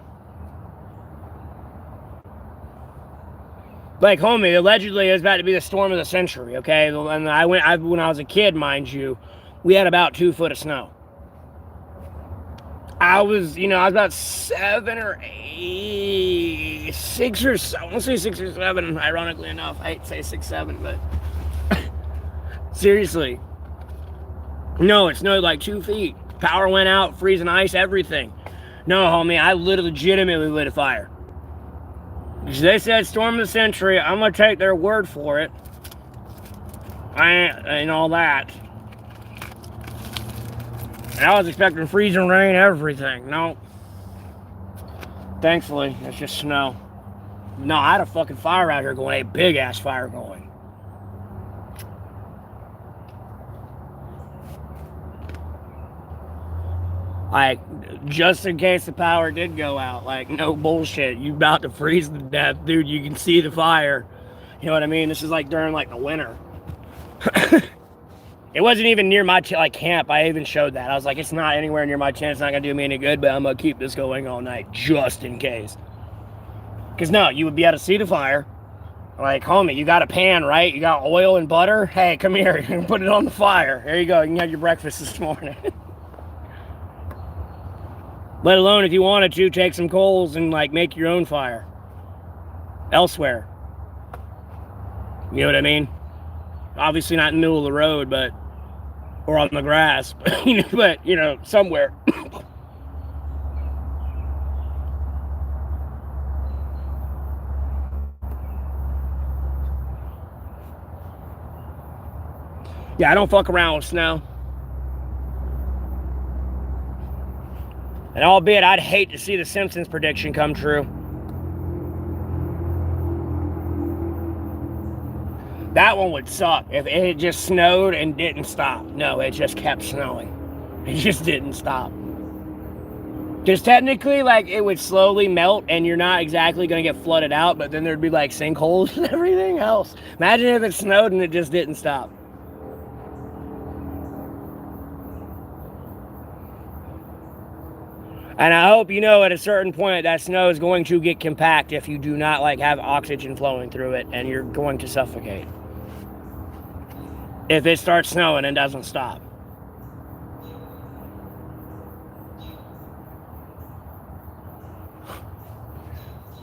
Like, homie, allegedly it was about to be the storm of the century, okay? And when I was a kid, mind you, we had about 2 foot of snow. I was about 7 or 8, 6 or 7. Let's say 6 or 7, ironically enough. I hate to say 6, 7, but seriously. No, it snowed like 2 feet. Power went out, freezing ice, everything. No, homie, I legitimately lit a fire. They said storm of the century. I'm going to take their word for it. And all that. And I was expecting freezing rain, everything. No. Thankfully, it's just snow. No, I had a fucking fire out here going, a big-ass fire going. Like, just in case the power did go out. Like, no bullshit. You about to freeze to death, dude. You can see the fire. You know what I mean? This is like during, like, the winter. It wasn't even near my camp. I even showed that. I was like, it's not anywhere near my tent. It's not going to do me any good, but I'm going to keep this going all night just in case. Because, no, you would be able to see the fire. Like, homie, you got a pan, right? You got oil and butter? Hey, come here. You can put it on the fire. There you go. You can have your breakfast this morning. Let alone if you wanted to, take some coals and, like, make your own fire. Elsewhere. You know what I mean? Obviously not in the middle of the road, but... or on the grass. But, somewhere. Yeah, I don't fuck around with snow. And albeit, I'd hate to see the Simpsons prediction come true. That one would suck if it just snowed and didn't stop. No, it just kept snowing. It just didn't stop. Because technically, like, it would slowly melt and you're not exactly going to get flooded out, but then there'd be, like, sinkholes and everything else. Imagine if it snowed and it just didn't stop. And I hope you know at a certain point that snow is going to get compact if you do not, like, have oxygen flowing through it, and you're going to suffocate. If it starts snowing and doesn't stop.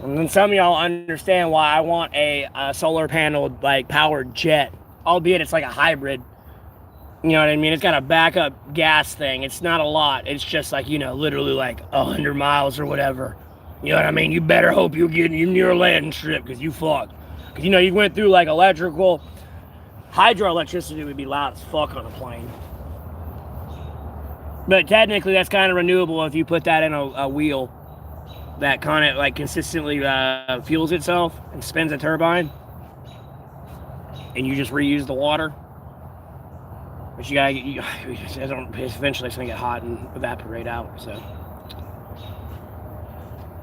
And then some of y'all understand why I want a solar panel, like, powered jet. Albeit it's like a hybrid. You know what I mean? It's got a backup gas thing. It's not a lot. It's just like, literally like 100 miles or whatever. You know what I mean? You better hope you get near a landing strip because you fucked. Because, you went through like electrical. Hydroelectricity would be loud as fuck on a plane. But technically that's kind of renewable if you put that in a wheel that kind of like consistently fuels itself and spins a turbine. And you just reuse the water. But you gotta eventually it's gonna get hot and evaporate out, so.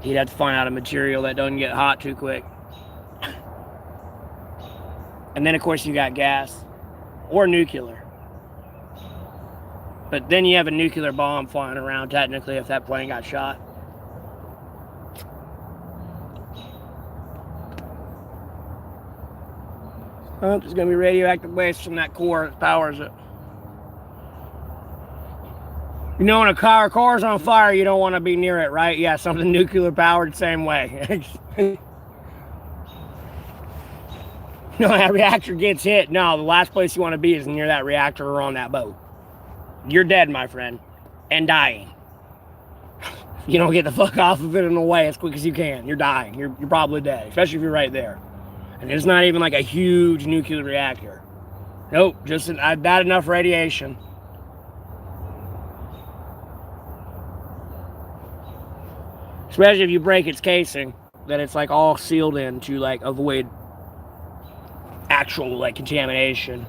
You'd have to find out a material that doesn't get hot too quick. And then of course you got gas. Or nuclear. But then you have a nuclear bomb flying around technically if that plane got shot. Well, there's gonna be radioactive waste from that core that powers it. When a car's on fire, you don't want to be near it, right? Yeah, something nuclear powered, same way. That reactor gets hit. No, the last place you want to be is near that reactor or on that boat. You're dead, my friend. And dying. You don't get the fuck off of it in a way as quick as you can. You're dying. You're probably dead, especially if you're right there. And it's not even like a huge nuclear reactor. Nope, just that enough radiation. Especially if you break its casing, that it's like all sealed in to like avoid actual like contamination.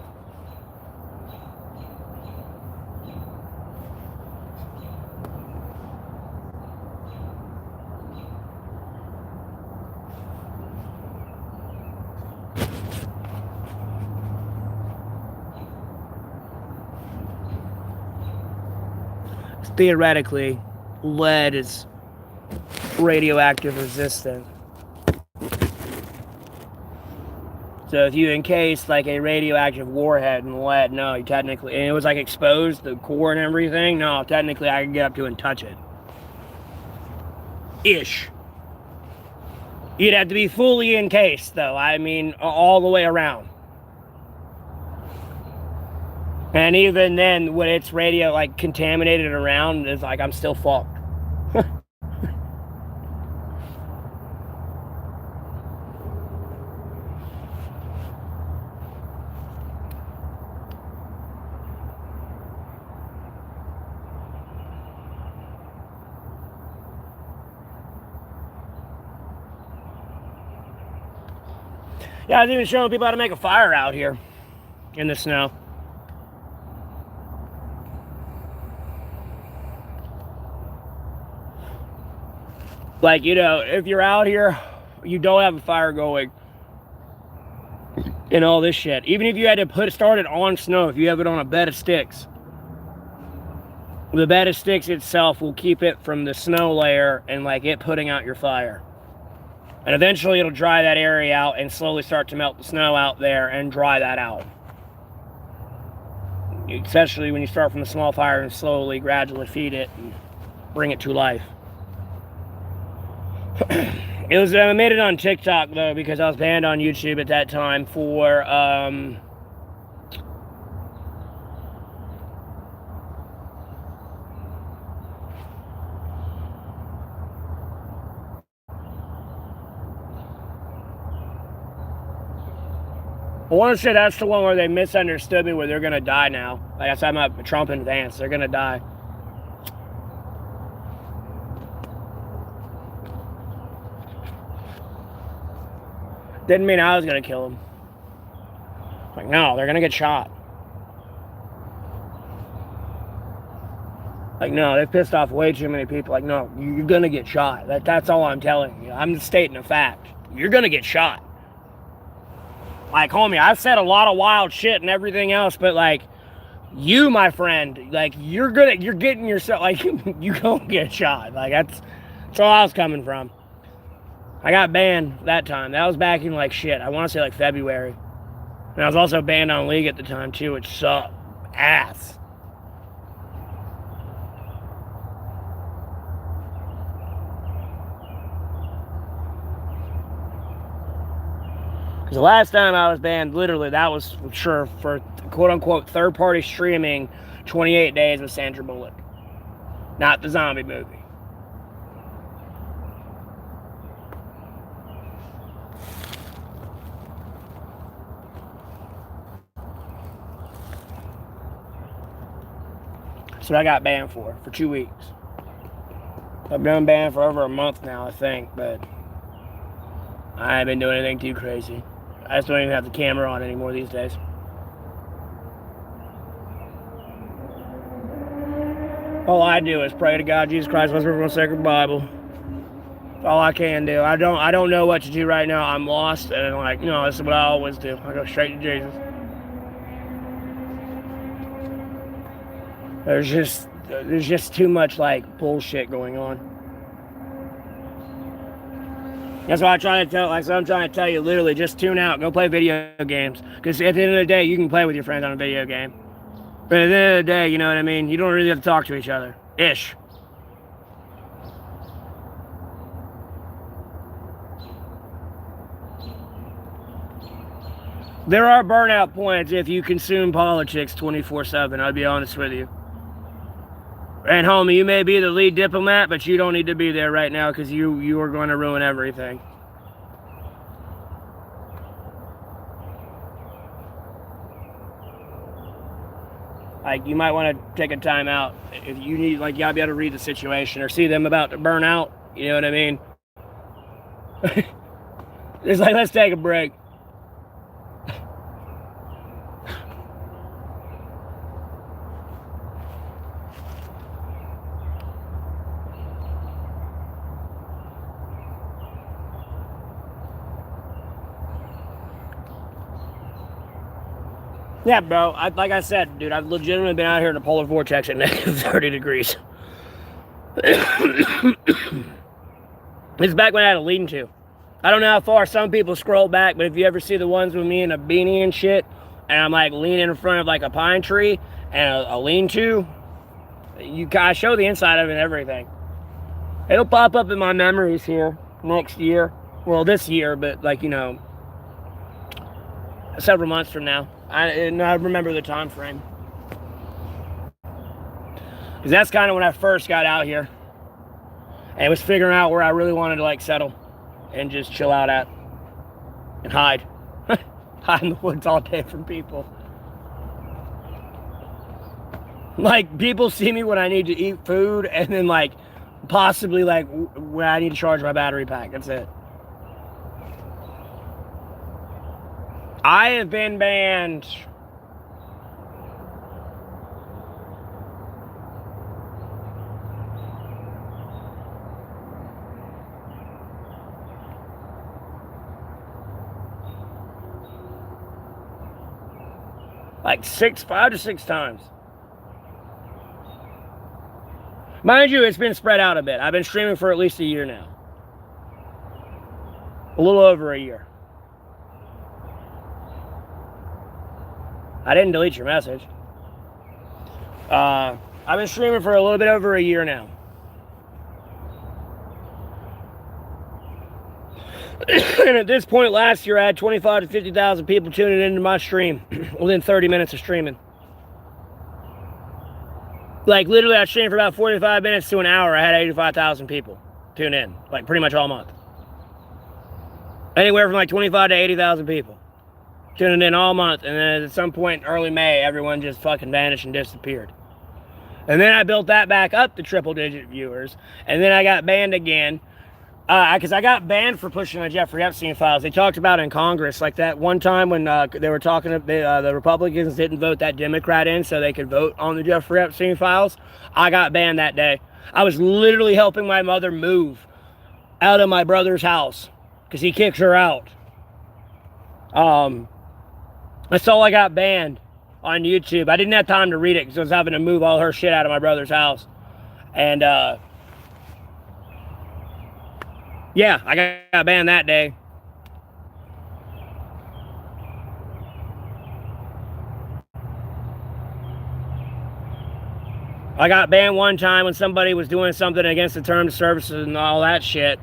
theoretically, lead is radioactive resistant. So if you encase like a radioactive warhead in lead, no, you technically, and it was like exposed, the core and everything, no, technically I can get up to and touch it. Ish. You'd have to be fully encased though, I mean, all the way around. And even then, when it's radio like contaminated around, it's like I'm still fucked. Yeah, I was even showing people how to make a fire out here in the snow. Like, you know, if you're out here, you don't have a fire going and all this shit. Even if you had to start it on snow, if you have it on a bed of sticks, the bed of sticks itself will keep it from the snow layer and like it putting out your fire. And eventually it'll dry that area out and slowly start to melt the snow out there and dry that out. Especially when you start from the small fire and slowly, gradually feed it and bring it to life. I made it on TikTok though because I was banned on YouTube at that time for I want to say that's the one where they misunderstood me, where they're gonna die now. Like I said, I'm at Trump and Vance, they're gonna die. Didn't mean I was gonna kill them. Like, no, they're gonna get shot. Like, no, they've pissed off way too many people. Like, no, you're gonna get shot. That's all I'm telling you. I'm stating a fact. You're gonna get shot. Like, homie, I've said a lot of wild shit and everything else, but like, you, my friend, like, you're getting yourself, like, you gonna get shot. Like, that's all I was coming from. I got banned that time. That was back in, like, shit, I want to say, like, February. And I was also banned on League at the time, too, which sucked ass. Because the last time I was banned, literally, that was sure for quote-unquote third-party streaming 28 days with Sandra Bullock. Not the zombie movie. That's what I got banned for 2 weeks. I've been banned for over a month now, I think, but I haven't been doing anything too crazy. I just don't even have the camera on anymore these days. All I do is pray to God, Jesus Christ, let's read from the sacred Bible. That's all I can do. I don't know what to do right now. I'm lost, and I'm like, no, this is what I always do. I go straight to Jesus. There's just too much like bullshit going on. That's why I'm trying to tell you, literally, just tune out. Go play video games. Because at the end of the day, you can play with your friends on a video game. But at the end of the day, you know what I mean? You don't really have to talk to each other. Ish. There are burnout points if you consume politics 24/7, I'll be honest with you. And homie, you may be the lead diplomat, but you don't need to be there right now because you are going to ruin everything. Like, you might want to take a time out. If you need, like, you gotta be able to read the situation or see them about to burn out. You know what I mean? It's like, let's take a break. Yeah, bro. Like I said, dude, I've legitimately been out here in a polar vortex at negative 30 degrees. It's back when I had a lean-to. I don't know how far some people scroll back, but if you ever see the ones with me in a beanie and shit, and I'm like leaning in front of like a pine tree and a lean-to, I show the inside of it and everything. It'll pop up in my memories here next year. Well, this year, but like, you know, several months from now. I remember the time frame. Because that's kind of when I first got out here. And was figuring out where I really wanted to like settle and just chill out at and hide. Hide in the woods all day from people. Like, people see me when I need to eat food, and then like possibly like when I need to charge my battery pack. That's it. I have been banned like 5 to 6 times. Mind you, it's been spread out a bit. I've been streaming for at least a year now. A little over a year. I didn't delete your message. I've been streaming for a little bit over a year now. And at this point last year, I had 25 to 50,000 people tuning into my stream within 30 minutes of streaming. Like, literally, I streamed for about 45 minutes to an hour. I had 85,000 people tune in, like, pretty much all month. Anywhere from, like, 25 to 80,000 people tuning in all month. And then at some point in early May, everyone just fucking vanished and disappeared. And then I built that back up to triple-digit viewers. And then I got banned again. Because I got banned for pushing the Jeffrey Epstein files. They talked about it in Congress, like that one time when they were talking, the Republicans didn't vote that Democrat in so they could vote on the Jeffrey Epstein files. I got banned that day. I was literally helping my mother move out of my brother's house because he kicked her out. That's all I got banned on YouTube. I didn't have time to read it because I was having to move all her shit out of my brother's house. And, yeah, I got banned that day. I got banned one time when somebody was doing something against the terms of services and all that shit.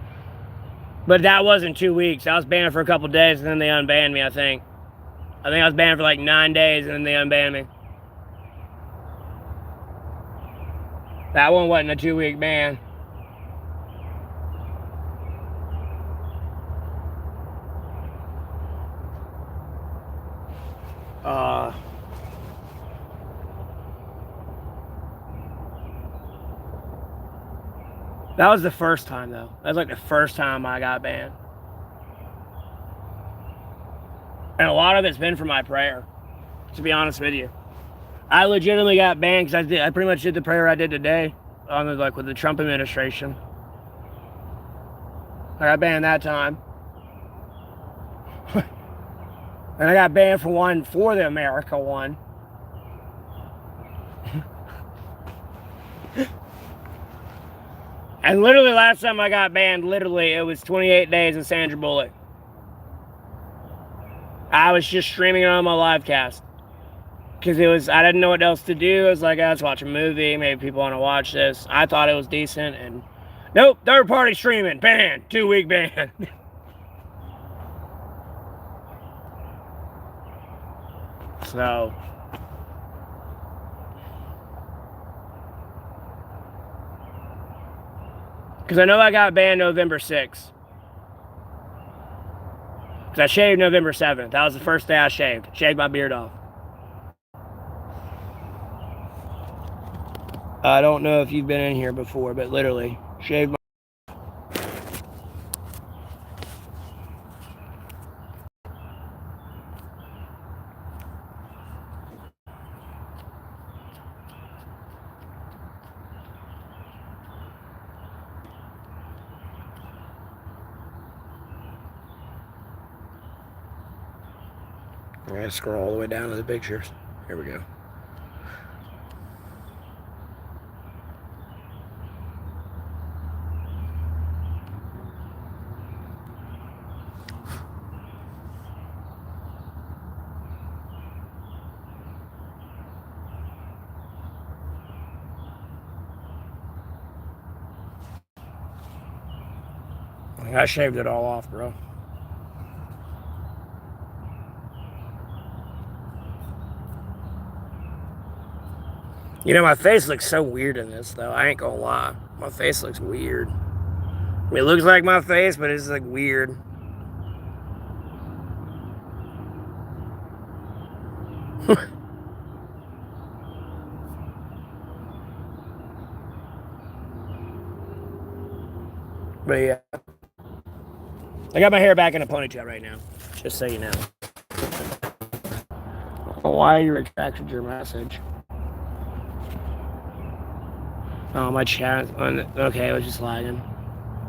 But that wasn't 2 weeks. I was banned for a couple days and then they unbanned me, I think. I think I was banned for like 9 days and then they unbanned me. That one wasn't a 2-week ban. That was the first time, though. That was like the first time I got banned. And a lot of it's been for my prayer, to be honest with you. I legitimately got banned because I pretty much did the prayer I did today on the, like, with the Trump administration. I got banned that time. And I got banned for one for the America one. And literally last time I got banned, literally, it was 28 days of Sandra Bullock. I was just streaming it on my live cast. Because I didn't know what else to do. I was like, let's watch a movie. Maybe people want to watch this. I thought it was decent. And nope, third party streaming. Ban. 2-week ban. So. Because I know I got banned November 6th. Because I shaved November 7th. That was the first day I shaved. Shaved my beard off. I don't know if you've been in here before, but literally, shaved my... I'm going to scroll all the way down to the pictures. Here we go. I shaved it all off, bro. You know, my face looks so weird in this, though. I ain't gonna lie. My face looks weird. I mean, it looks like my face, but it's like weird. But yeah. I got my hair back in a ponytail right now. Just so you know. Oh, why you retracted your message? Oh, my chat. Okay, it was just lagging.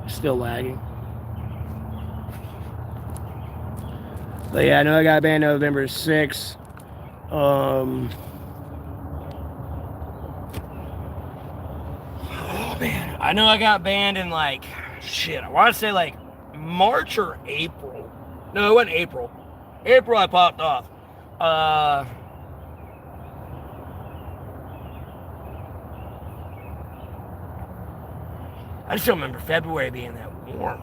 Still lagging. But yeah, I know I got banned November 6th. Oh man, I know I got banned in like shit. I want to say like March or April. No, it wasn't April. April I popped off. I just don't remember February being that warm.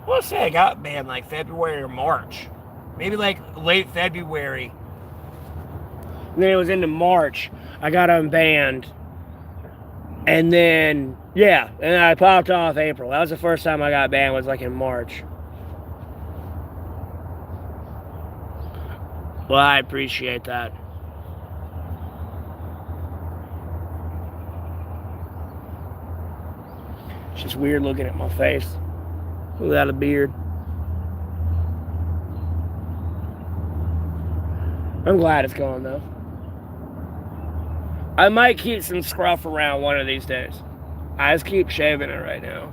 I want to say I got banned like February or March. Maybe like late February. And then it was into March. I got unbanned. And then, yeah, and I popped off April. That was the first time I got banned, was like in March. Well, I appreciate that. It's just weird looking at my face without a beard. I'm glad it's gone, though. I might keep some scruff around one of these days. I just keep shaving it right now.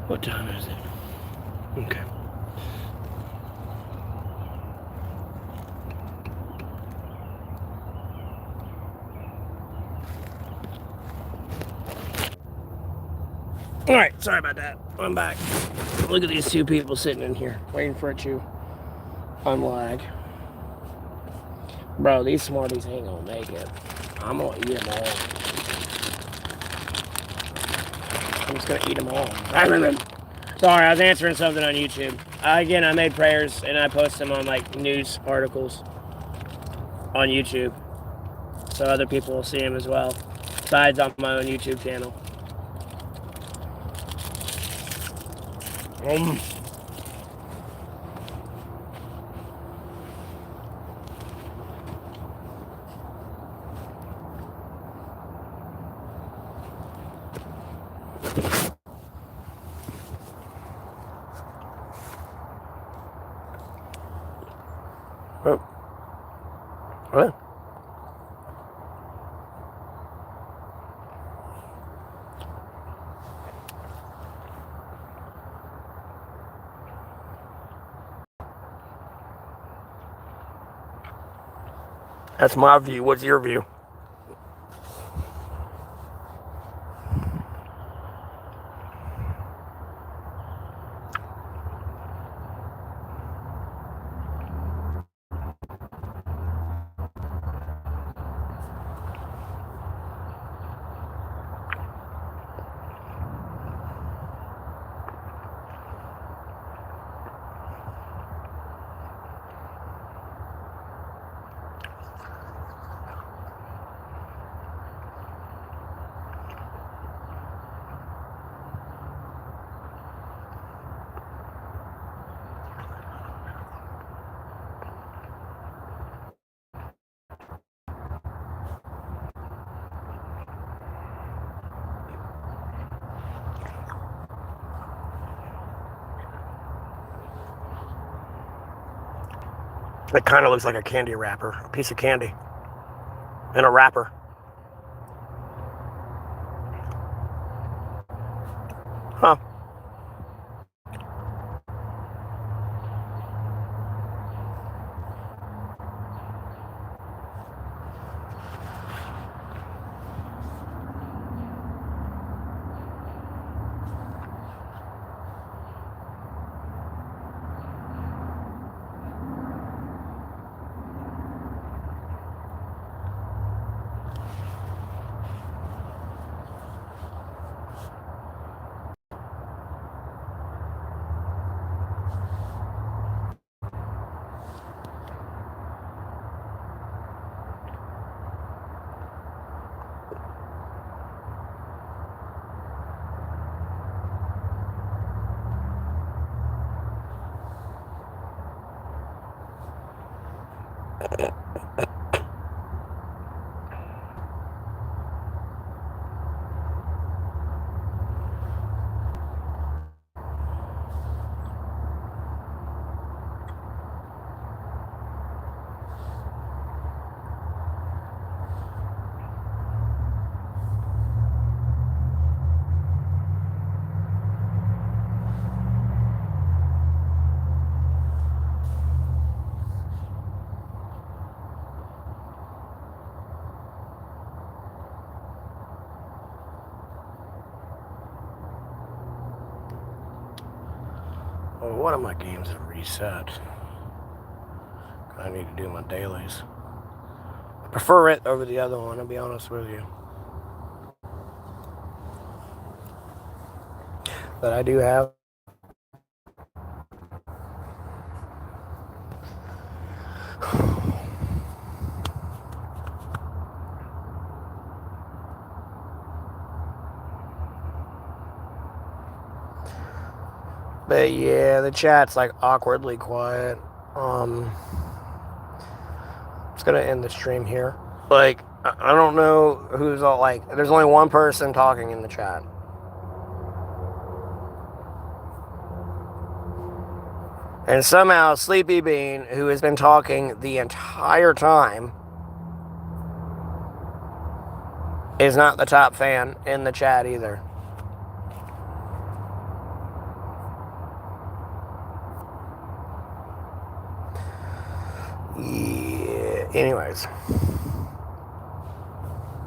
What time is it? Okay. Alright, sorry about that. I'm back. Look at these two people sitting in here, waiting for it to unlag. Bro, these Smarties ain't gonna make it. I'm gonna eat them all. I'm just gonna eat them all. Sorry, I was answering something on YouTube. Again, I made prayers and I post them on like news articles on YouTube, so other people will see them as well, besides on my own YouTube channel. What? That's my view. What's your view? It kind of looks like a candy wrapper, a piece of candy in a wrapper. Huh. Well, one of my games is reset. I need to do my dailies. I prefer it over the other one, I'll be honest with you. But I do have. But yeah, the chat's like awkwardly quiet. It's gonna end the stream here. Like, I don't know who's all like. There's only one person talking in the chat. And somehow Sleepy Bean, who has been talking the entire time, is not the top fan in the chat either. Yeah, anyways.